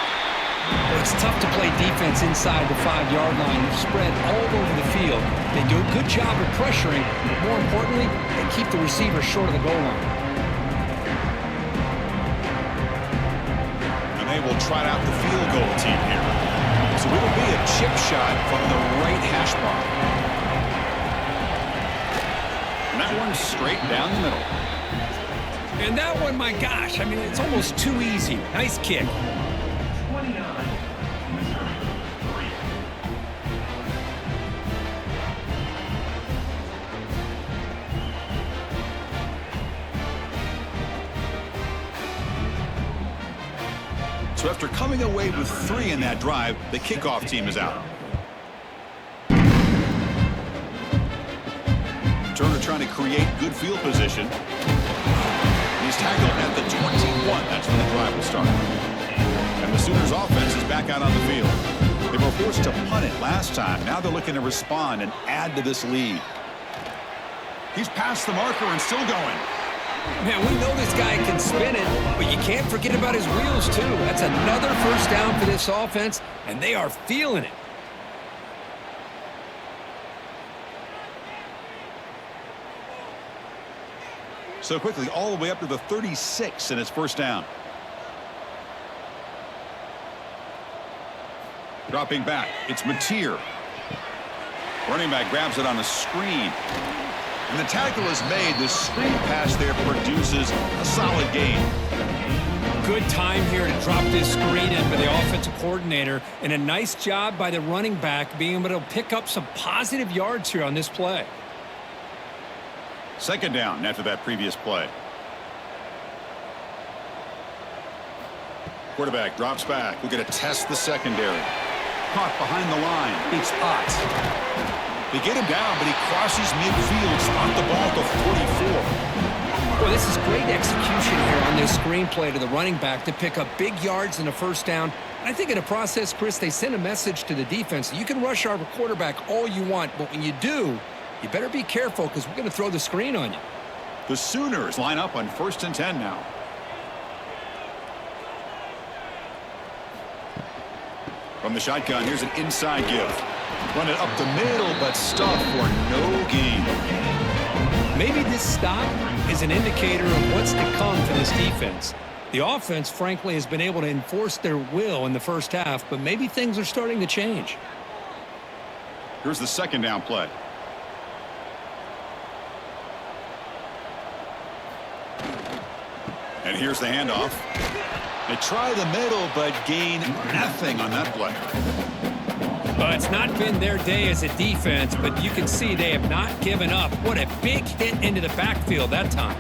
Well, it's tough to play defense inside the 5-yard line. Spread all over the field. They do a good job of pressuring, but more importantly, they keep the receiver short of the goal line. And they will trot out the field goal team here. So it'll be a chip shot from the right hash mark. And that one's straight down the middle. And that one, my gosh, I mean, it's almost too easy. Nice kick. 29, Missouri 3. So after coming away with 3 in that drive, the kickoff team is out. Turner trying to create good field position. He's tackled at the 21. That's when the drive will start. And the Sooners offense is back out on the field. They were forced to punt it last time. Now they're looking to respond and add to this lead. He's past the marker and still going. Man, we know this guy can spin it, but you can't forget about his wheels, too. That's another first down for this offense, and they are feeling it. So quickly, all the way up to the 36, and it's first down. Dropping back, it's Mateer. Running back grabs it on a screen. And the tackle is made. The screen pass there produces a solid gain. Good time here to drop this screen in by the offensive coordinator, and a nice job by the running back being able to pick up some positive yards here on this play. Second down after that previous play. Quarterback drops back. We're going to test the secondary. Caught behind the line. It's Ott. They get him down, but he crosses midfield. Spot the ball at the 44. Well, this is great execution here on this screenplay to the running back to pick up big yards and a first down. I think in the process, Chris, they send a message to the defense. You can rush our quarterback all you want, but when you do, you better be careful because we're going to throw the screen on you. The Sooners line up on 1st and 10 now. From the shotgun, here's an inside give. Run it up the middle, but stuffed for no gain. Maybe this stop is an indicator of what's to come for this defense. The offense, frankly, has been able to enforce their will in the first half, but maybe things are starting to change. Here's the second down play. And here's the handoff. They try the middle, but gain nothing on that play. Well, it's not been their day as a defense, but you can see they have not given up. What a big hit into the backfield that time.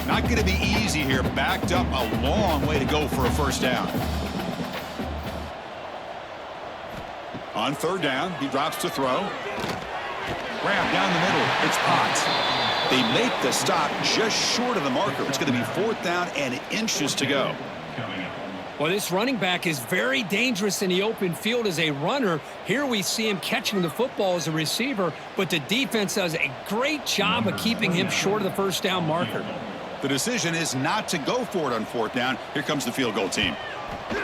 Not going to be easy here. Backed up a long way to go for a first down. On third down, he drops to throw. Grab down the middle. It's Potts. They make the stop just short of the marker. It's going to be fourth down and inches to go. Well, this running back is very dangerous in the open field as a runner. Here we see him catching the football as a receiver, but the defense does a great job of keeping him short of the first down marker. The decision is not to go for it on fourth down. Here comes the field goal team. Oh,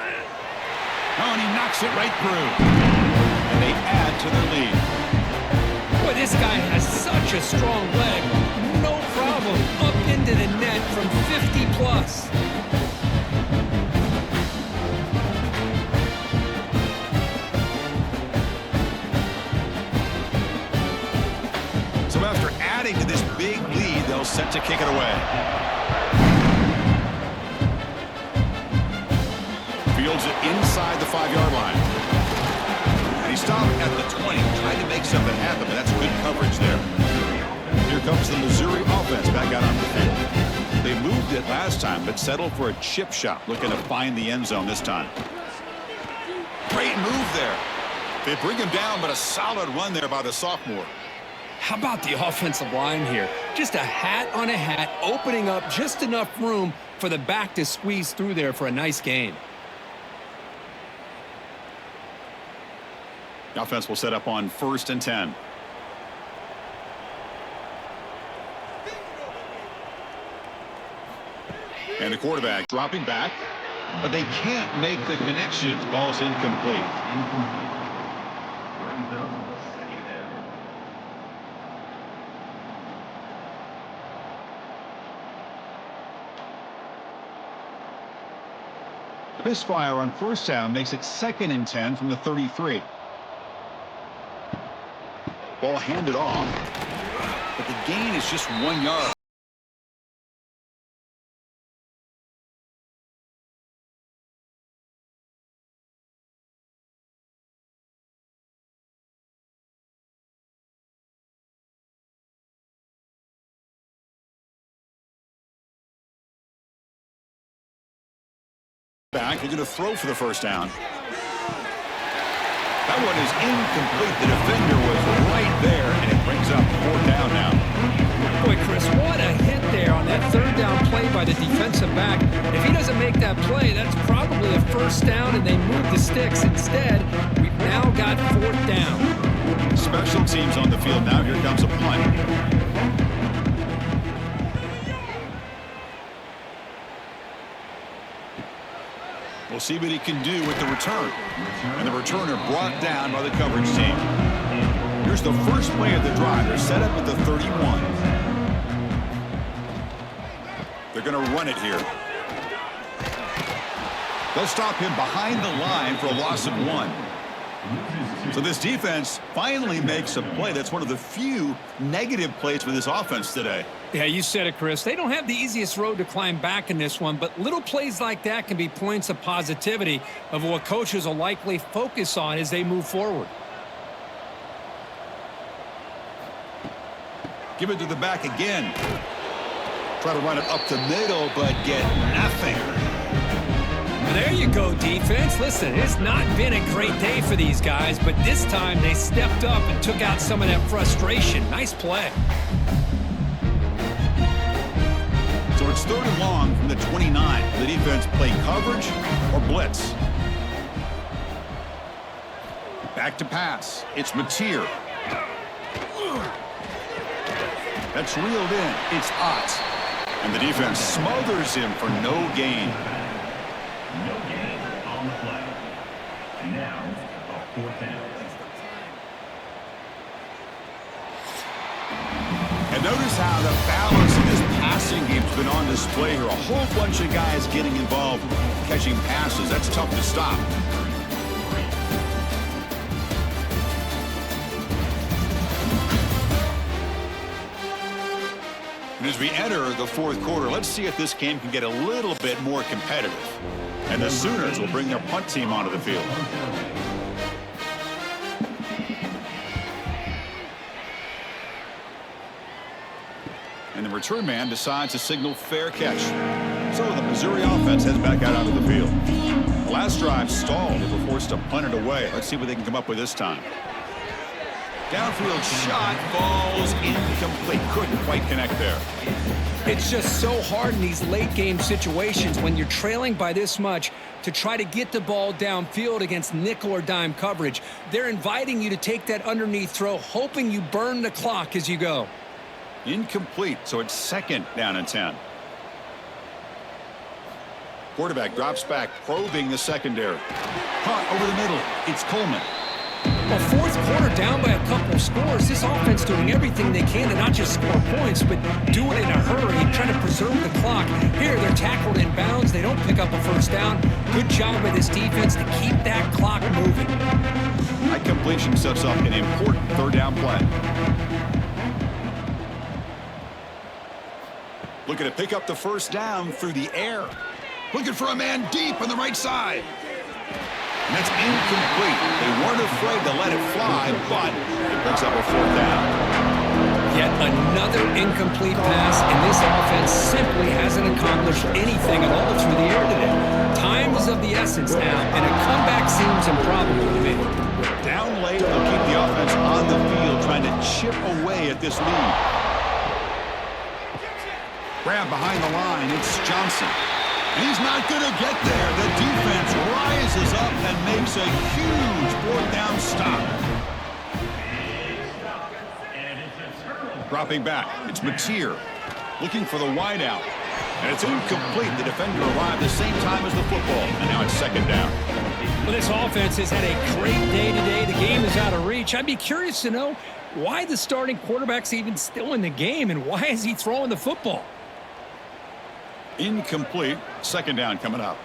and he knocks it right through. And they add to their lead. Boy, this guy has such a strong leg. No problem. Up into the net from 50 plus. So after adding to this big lead, they'll set to kick it away. Fields it inside the 5-yard line. And he stopped at the 20, trying to make something happen, but that's good coverage there. Here comes the Missouri offense back out on the field. They moved it last time, but settled for a chip shot, looking to find the end zone this time. Great move there. They bring him down, but a solid run there by the sophomore. How about the offensive line here? Just a hat on a hat, opening up just enough room for the back to squeeze through there for a nice gain. The offense will set up on 1st and 10. And the quarterback dropping back, but they can't make the connection. Ball's incomplete. Misfire on first down makes it 2nd and 10 from the 33. Ball handed off, but the gain is just 1 yard. Back, they're going to throw for the first down. That one is incomplete. The defender was right there, and it brings up 4th down now. Boy, Chris, what a hit there on that 3rd down play by the defensive back. If he doesn't make that play, that's probably a first down, and they move the sticks. Instead, we've now got 4th down. Special teams on the field now. Here comes a punt. We'll see what he can do with the return. And the returner brought down by the coverage team. Here's the first play of the drive. They're set up at the 31. They're going to run it here. They'll stop him behind the line for a loss of 1. So this defense finally makes a play. That's one of the few negative plays for this offense today. Yeah, you said it, Chris. They don't have the easiest road to climb back in this one, but little plays like that can be points of positivity of what coaches will likely focus on as they move forward. Give it to the back again. Try to run it up the middle, but get nothing. There you go, defense. Listen, it's not been a great day for these guys, but this time they stepped up and took out some of that frustration. Nice play. So it's 3rd and long from the 29. The defense play coverage or blitz. Back to pass. It's Mateer. That's reeled in. It's Ott. And the defense smothers him for no gain. No gain on the play. And now, a 4th down. And notice how the balance in this passing game's been on display here. A whole bunch of guys getting involved, catching passes. That's tough to stop. And as we enter the fourth quarter, let's see if this game can get a little bit more competitive. And the Sooners will bring their punt team onto the field. And the return man decides to signal fair catch. So the Missouri offense heads back out onto the field. The last drive stalled. They were forced to punt it away. Let's see what they can come up with this time. Downfield shot falls incomplete. Couldn't quite connect there. It's just so hard in these late game situations when you're trailing by this much to try to get the ball downfield against nickel or dime coverage. They're inviting you to take that underneath throw, hoping you burn the clock as you go. Incomplete, so it's second down and 10. Quarterback drops back, probing the secondary. Caught over the middle. It's Coleman. Well, fourth quarter down by a couple of scores. This offense doing everything they can to not just score points, but do it in a hurry, trying to preserve the clock. Here, they're tackled in bounds. They don't pick up a first down. Good job by this defense to keep that clock moving. That completion sets up an important third down play. Looking to pick up the first down through the air. Looking for a man deep on the right side. And that's incomplete. They weren't afraid to let it fly, but it brings up a fourth down. Yet another incomplete pass, and this offense simply hasn't accomplished anything at all through the air today. Time is of the essence now, and a comeback seems improbable to me. Down late, they'll keep the offense on the field, trying to chip away at this lead. Grab behind the line, it's Johnson. He's not going to get there. The defense rises up and makes a huge fourth down stop. Dropping back, it's Mateer looking for the wideout. And it's incomplete. The defender arrived the same time as the football, and now it's second down. Well, this offense has had a great day today. The game is out of reach. I'd be curious to know why the starting quarterback's even still in the game, and why is he throwing the football? Incomplete. Second down coming up.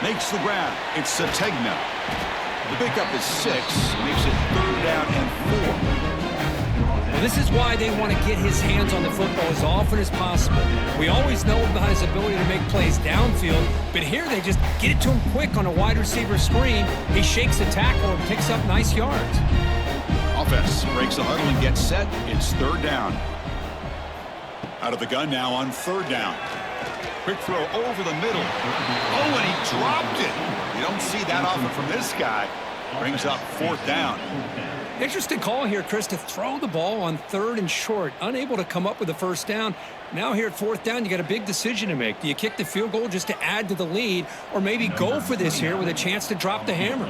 Makes the grab. It's Sategna. The pickup is 6. Makes it third down and 4. Well, this is why they want to get his hands on the football as often as possible. We always know about his ability to make plays downfield, but here they just get it to him quick on a wide receiver screen. He shakes the tackle and picks up nice yards. Offense breaks the huddle and gets set. It's third down. Out of the gun now on third down. Quick throw over the middle. Oh, and he dropped it. You don't see that often from this guy. Brings up fourth down. Interesting call here, Chris, to throw the ball on third and short. Unable to come up with a first down. Now here at fourth down, you got a big decision to make. Do you kick the field goal just to add to the lead, or maybe go for this here with a chance to drop the hammer?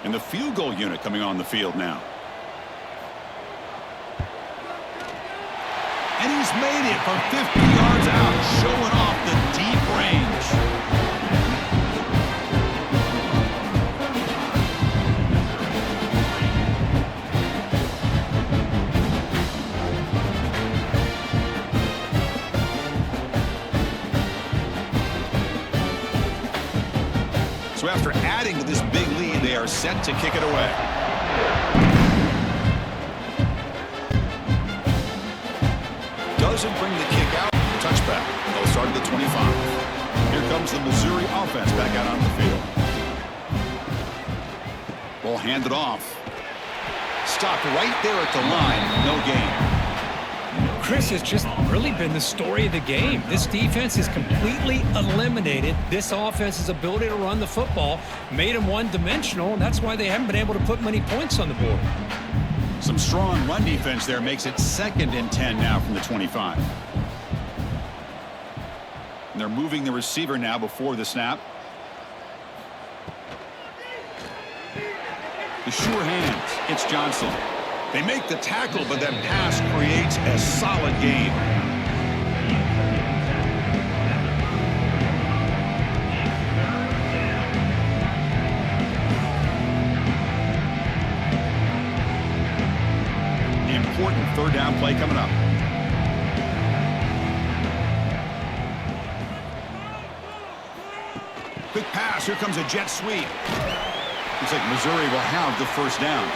And the field goal unit coming on the field now. And he's made it from 50 yards out, showing off the deep range. So after adding to this big lead, they are set to kick it away. Doesn't bring the kick out. Touchback. They'll start at the 25. Here comes the Missouri offense back out on the field. Ball handed off. Stopped right there at the line. No gain. Chris, has just really been the story of the game. This defense has completely eliminated this offense's ability to run the football, made them one-dimensional, and that's why they haven't been able to put many points on the board. Some strong run defense there makes it second and 10 now from the 25. And they're moving the receiver now before the snap. The sure hands. It's Johnson. They make the tackle, but that pass creates a solid gain. third down play coming up. Quick pass. Here comes a jet sweep. Looks like Missouri will have the first down.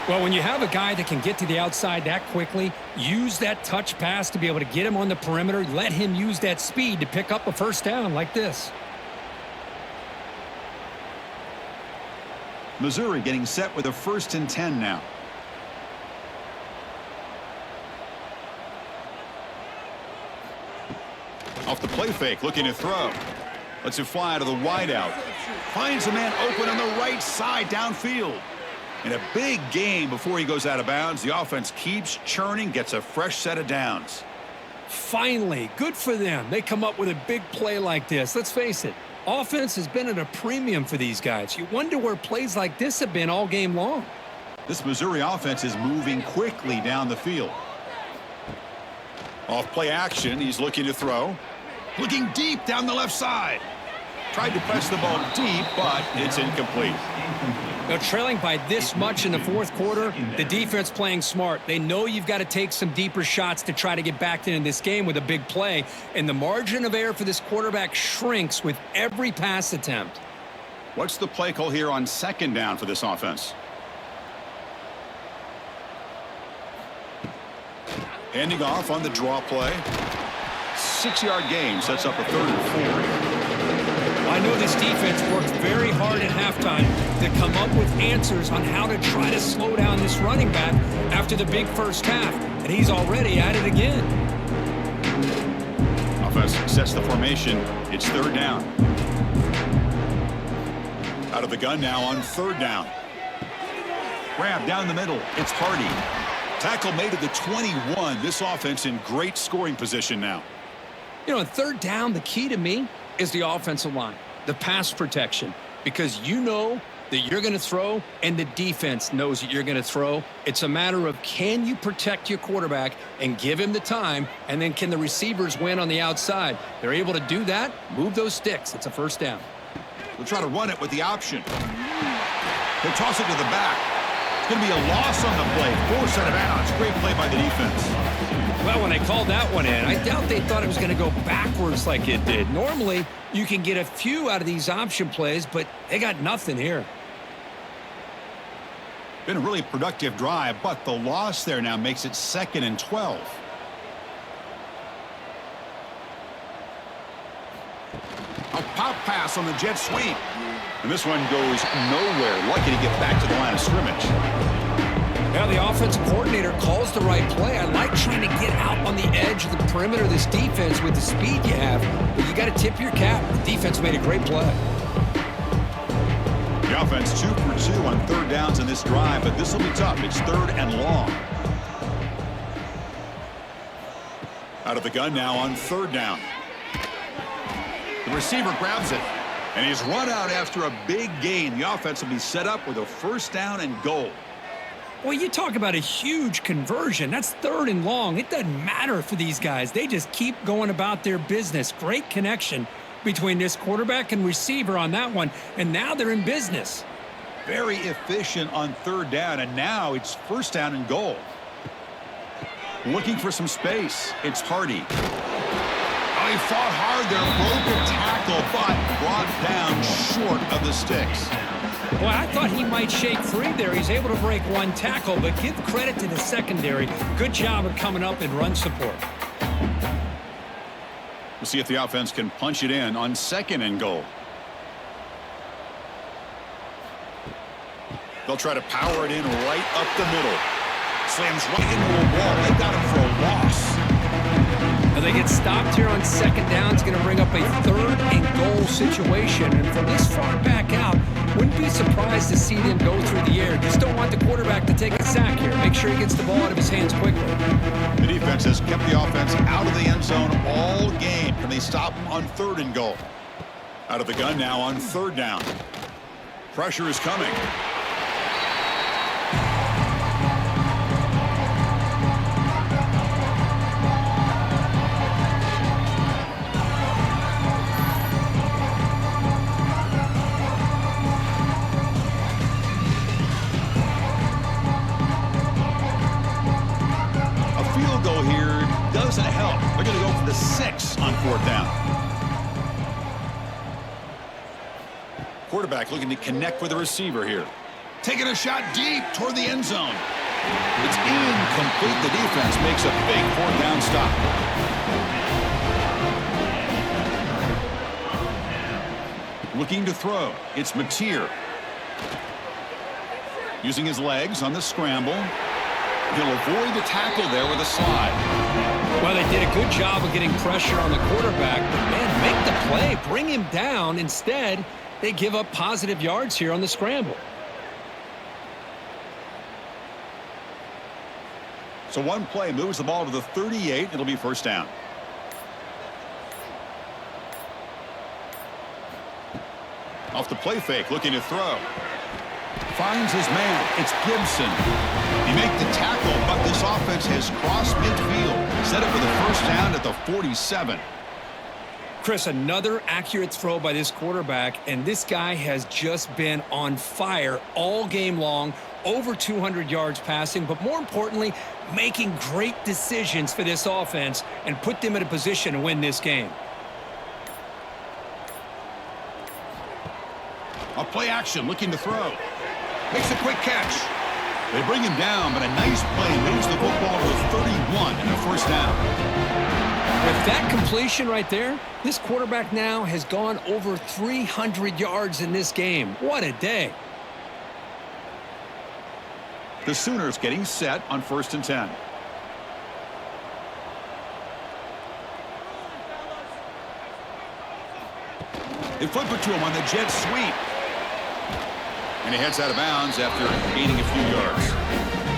Well, when you have a guy that can get to the outside that quickly, use that touch pass to be able to get him on the perimeter, let him use that speed to pick up a first down like this. Missouri getting set with a 1st and 10 now. Off the play fake, looking to throw. Lets it fly to the wideout. Finds a man open on the right side downfield. In a big game before he goes out of bounds, the offense keeps churning, gets a fresh set of downs. Finally, good for them. They come up with a big play like this. Let's face it, offense has been at a premium for these guys. You wonder where plays like this have been all game long. This Missouri offense is moving quickly down the field. Off play action, he's looking to throw. Looking deep down the left side. Tried to press the ball deep, but it's incomplete. Now, trailing by this much in the fourth quarter, the defense playing smart. They know you've got to take some deeper shots to try to get back into this game with a big play, and the margin of error for this quarterback shrinks with every pass attempt. What's the play call here on 2nd down for this offense? Handing off on the draw play. 6-yard gain sets up a 3rd and 4. I know this defense worked very hard at halftime to come up with answers on how to try to slow down this running back after the big first half, and he's already at it again. Offense sets the formation. It's 3rd down. Out of the gun now on 3rd down. Grab down the middle. It's Hardy. Tackle made at the 21. This offense in great scoring position now. You know, on 3rd down, the key to me is the offensive line, the pass protection, because you know that you're going to throw and the defense knows that you're going to throw. It's a matter of, can you protect your quarterback and give him the time, and then can the receivers win on the outside? They're able to do that, move those sticks. It's a 1st down. We'll try to run it with the option. He'll toss it to the back. It's going to be a loss on the play. Forced out of bounds. Great play by the defense. Well, when they called that one in, I doubt they thought it was going to go backwards like it did. Normally, you can get a few out of these option plays, but they got nothing here. Been a really productive drive, but the loss there now makes it 2nd and 12. A pop pass on the jet sweep. And this one goes nowhere. Lucky to get back to the line of scrimmage. Now the offensive coordinator calls the right play. I like trying to get out on the edge of the perimeter of this defense with the speed you have, but you got to tip your cap. The defense made a great play. The offense 2 for 2 on 3rd downs in this drive, but this will be tough. It's 3rd and long. Out of the gun now on 3rd down. The receiver grabs it, and he's run out after a big gain. The offense will be set up with a 1st down and goal. Well, you talk about a huge conversion. That's 3rd and long. It doesn't matter for these guys. They just keep going about their business. Great connection between this quarterback and receiver on that one, and now they're in business. Very efficient on 3rd down, and now it's 1st down and goal. Looking for some space. It's Hardy. Oh, he fought hard there, broke a tackle, but brought down short of the sticks. Well, I thought he might shake free there. He's able to break one tackle, but give credit to the secondary. Good job of coming up in run support. We'll see if the offense can punch it in on 2nd and goal. They'll try to power it in right up the middle. Slams right into a wall. They got him for a loss. Now they get stopped here on 2nd down. It's going to bring up a 3rd and goal situation. And from this far back out, wouldn't be surprised to see them go through the air. Just don't want the quarterback to take a sack here. Make sure he gets the ball out of his hands quickly. The defense has kept the offense out of the end zone all game. Can they stop him on 3rd and goal? Out of the gun now on 3rd down. Pressure is coming. 4th down. Quarterback looking to connect with the receiver here. Taking a shot deep toward the end zone. It's incomplete. The defense makes a big 4th down stop. Looking to throw. It's Mateer. Using his legs on the scramble. He'll avoid the tackle there with a slide. Well, they did a good job of getting pressure on the quarterback, but man, make the play, bring him down. Instead, they give up positive yards here on the scramble. So one play moves the ball to the 38. It'll be 1st down. Off the play fake, looking to throw. Finds his man. It's Gibson. He make the tackle, but this offense has crossed midfield. Set up for the 1st down at the 47. Chris, another accurate throw by this quarterback, and this guy has just been on fire all game long, over 200 yards passing, but more importantly, making great decisions for this offense and put them in a position to win this game. A play action, looking to throw. Makes a quick catch. They bring him down, but a nice play moves the football to the 31 and a 1st down. With that completion right there, this quarterback now has gone over 300 yards in this game. What a day. The Sooners getting set on 1st and 10. They flip it to him on the jet sweep. And he heads out of bounds after gaining a few yards.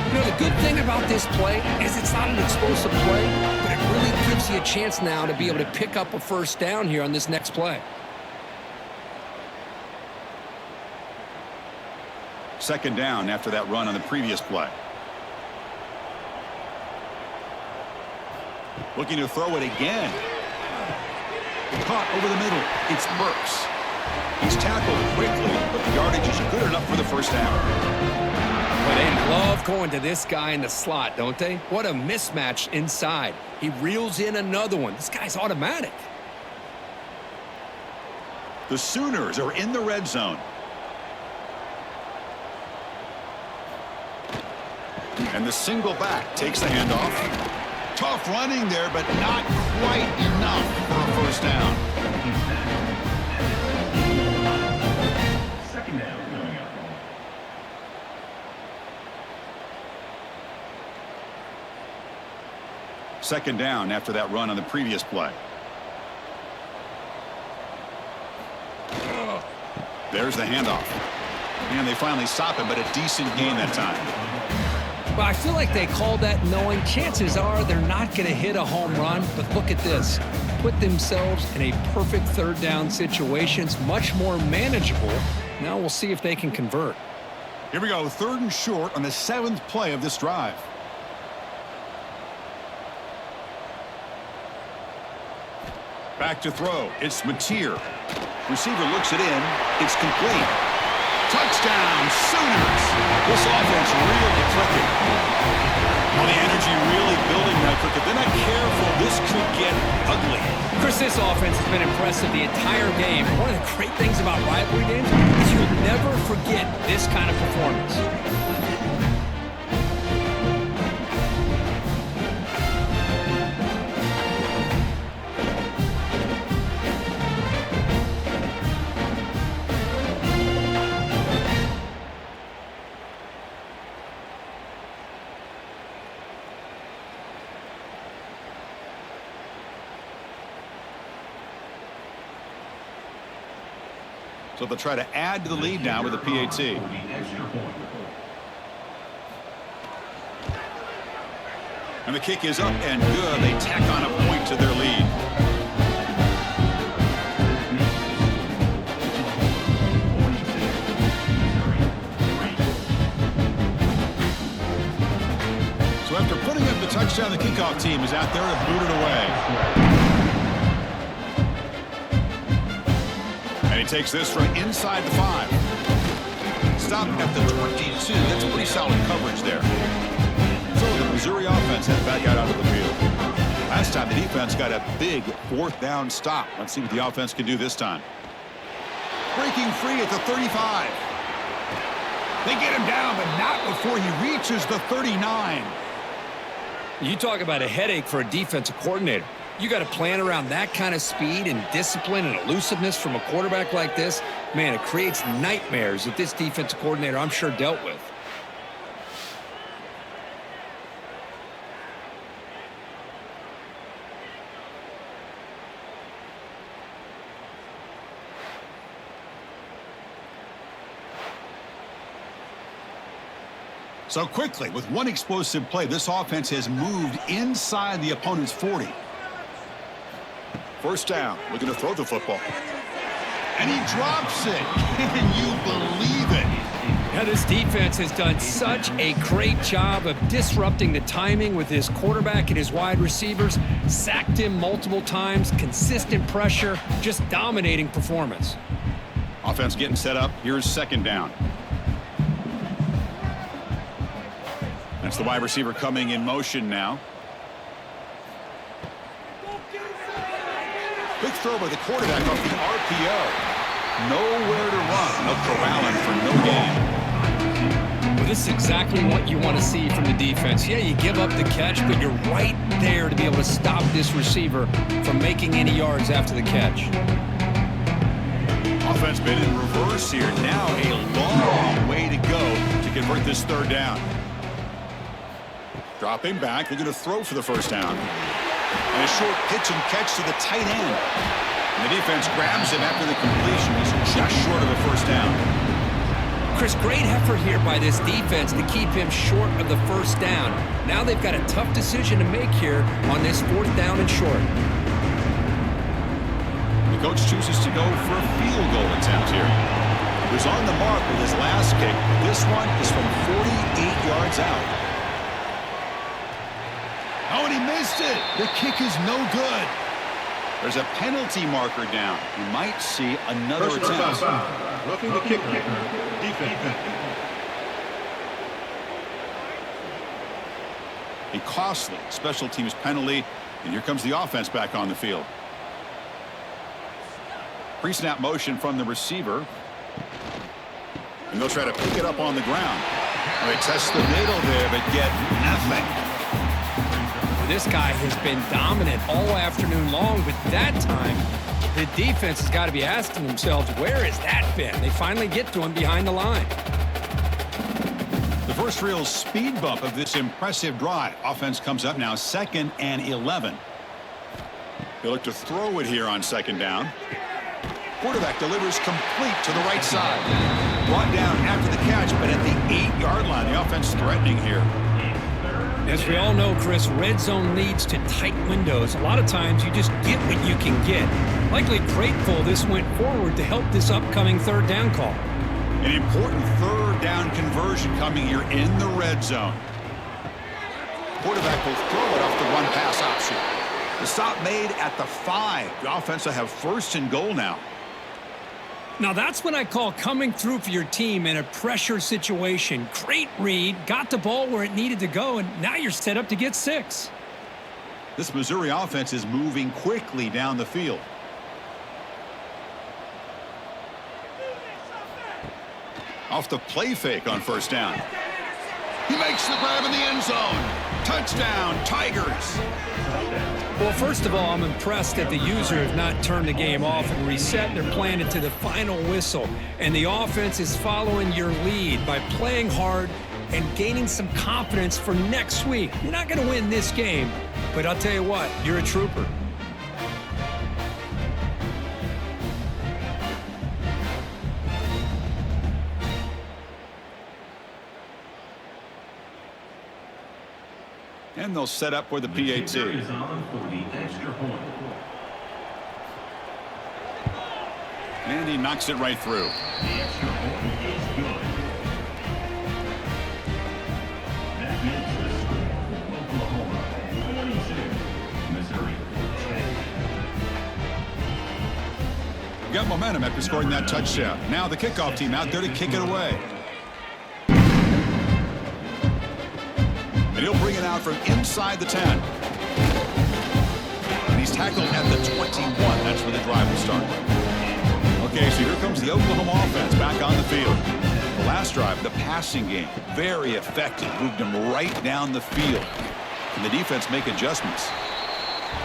You know, the good thing about this play is it's not an explosive play, but it really gives you a chance now to be able to pick up a 1st down here on this next play. 2nd down after that run on the previous play. Looking to throw it again. Caught over the middle. It's Burks. He's tackled quickly, but the yardage is good enough for the 1st down. Well, they love going to this guy in the slot, don't they? What a mismatch inside. He reels in another one. This guy's automatic. The Sooners are in the red zone. And the single back takes the handoff. Tough running there, but not quite enough for a 1st down. 2nd down. 2nd down after that run on the previous play. There's the handoff. And they finally stop it, but a decent gain that time. Well, I feel like they called that knowing chances are they're not going to hit a home run, but look at this. Put themselves in a perfect 3rd down situation. It's much more manageable. Now we'll see if they can convert. Here we go, 3rd and short on the 7th play of this drive. Back to throw. It's Mateer. Receiver looks it in. It's complete. Touchdown, Sooners. This offense really clicking. Well, the energy really building now, but if they're not careful, this could get ugly. Chris, this offense has been impressive the entire game. One of the great things about rivalry games is you'll never forget this kind of performance. So they'll try to add to the lead now with a PAT. And the kick is up and good. They tack on a point to their lead. So after putting up the touchdown, the kickoff team is out there to boot it away. And he takes this from inside the 5. Stop at the 22. That's pretty solid coverage there. So the Missouri offense heads back out onto the field. Last time the defense got a big fourth down stop. Let's see what the offense can do this time. Breaking free at the 35. They get him down, but not before he reaches the 39. You talk about a headache for a defensive coordinator. You got to plan around that kind of speed and discipline and elusiveness from a quarterback like this. Man, it creates nightmares that this defensive coordinator, I'm sure, dealt with. So quickly, with one explosive play, this offense has moved inside the opponent's 40. First down, looking to throw the football. And he drops it. Can you believe it? Yeah, this defense has done such a great job of disrupting the timing with his quarterback and his wide receivers. Sacked him multiple times, consistent pressure, just dominating performance. Offense getting set up. Here's second down. That's the wide receiver coming in motion now. Quick throw by the quarterback off the RPO. Nowhere to run. No corralling for no gain. Well, this is exactly what you want to see from the defense. Yeah, you give up the catch, but you're right there to be able to stop this receiver from making any yards after the catch. Offense been in reverse here. Now a long way to go to convert this third down. Dropping back, looking to throw for the first down. And a short pitch and catch to the tight end. And the defense grabs him after the completion. He's just short of a first down. Chris, great effort here by this defense to keep him short of the first down. Now they've got a tough decision to make here on this fourth down and short. The coach chooses to go for a field goal attempt here. He was on the mark with his last kick. This one is from 48 yards out. Oh, and he missed it. The kick is no good. There's a penalty marker down. You might see another attempt. Roughing the kicker. Defense. A costly special teams penalty. And here comes the offense back on the field. Pre-snap motion from the receiver. And they'll try to pick it up on the ground. They test the middle there, but get nothing. This guy has been dominant all afternoon long, but that time, the defense has got to be asking themselves, where has that been? They finally get to him behind the line. The first real speed bump of this impressive drive. Offense comes up now 2nd and 11. They look to throw it here on second down. Quarterback delivers complete to the right side. Brought down after the catch, but at the 8-yard line, the offense threatening here. As we all know, Chris, red zone leads to tight windows. A lot of times you just get what you can get. Likely grateful this went forward to help this upcoming third down call. An important third down conversion coming here in the red zone. Quarterback will throw it off the run pass option. The stop made at the 5. The offense will have first and goal now. Now that's what I call coming through for your team in a pressure situation. Great read, got the ball where it needed to go, and now you're set up to get 6. This Missouri offense is moving quickly down the field. Off the play fake on first down. He makes the grab in the end zone. Touchdown, Tigers. Well, first of all, I'm impressed that the user has not turned the game off and reset their plan to the final whistle. And the offense is following your lead by playing hard and gaining some confidence for next week. You're not going to win this game, but I'll tell you what, you're a trooper. And they'll set up for the PAT. And he knocks it right through. The extra point is good. That makes the score Oklahoma 42, Missouri 10. Got momentum after scoring that touchdown. Now the kickoff team out there to kick it away. And he'll bring it out from inside the 10. he's tackled at the 21. That's where the drive will start. Okay, so here comes the Oklahoma offense back on the field. The last drive, the passing game, very effective. Moved him right down the field. Can the defense make adjustments?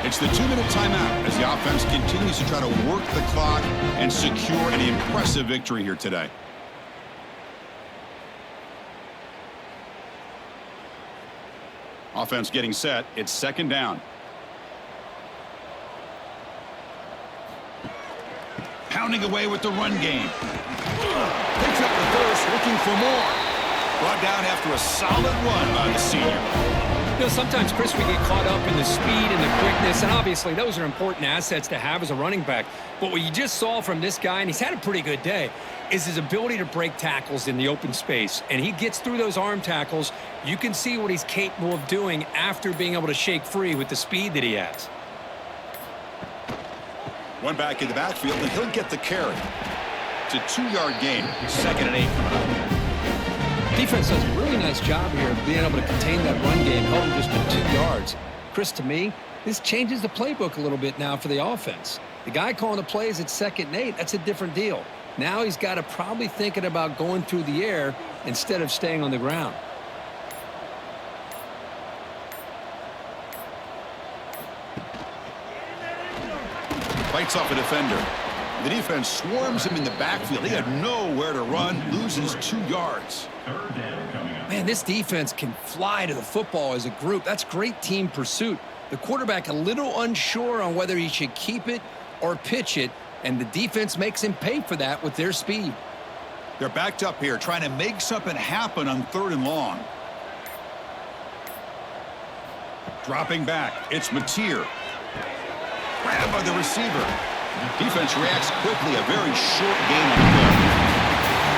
It's the 2-minute timeout as the offense continues to try to work the clock and secure an impressive victory here today. Offense getting set. It's second down. Pounding away with the run game. Picks up the first, looking for more. Brought down after a solid run by the senior. You know, sometimes, Chris, we get caught up in the speed and the quickness, and obviously those are important assets to have as a running back. But what you just saw from this guy, and he's had a pretty good day, is his ability to break tackles in the open space. And he gets through those arm tackles. You can see what he's capable of doing after being able to shake free with the speed that he has. One back in the backfield, and he'll get the carry. It's a 2-yard gain. 2nd and 8. Defense does a really nice job here of being able to contain that run game, held him just to 2 yards. Chris, to me, this changes the playbook a little bit now for the offense. The guy calling the plays at 2nd and 8, that's a different deal. Now he's got to probably thinking about going through the air instead of staying on the ground. Fights off a defender. The defense swarms him in the backfield. He had nowhere to run, loses 2 yards. Man, this defense can fly to the football as a group. That's great team pursuit. The quarterback a little unsure on whether he should keep it or pitch it, and the defense makes him pay for that with their speed. They're backed up here, trying to make something happen on 3rd and long. Dropping back, it's Mateer. Grabbed by the receiver. Defense reacts quickly, a very short game on the play.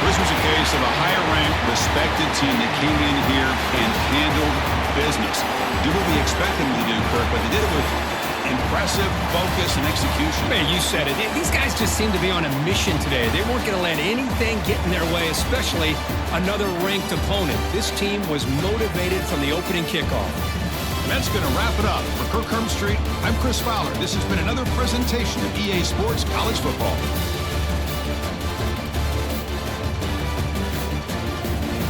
This was a case of a higher-ranked, respected team that came in here and handled business. Do what we expect them to do, Kirk, but they did it with impressive focus and execution. Man, you said it. These guys just seem to be on a mission today. They weren't going to let anything get in their way, especially another ranked opponent. This team was motivated from the opening kickoff. That's going to wrap it up. For Kirk Street, I'm Chris Fowler. This has been another presentation of EA Sports College Football.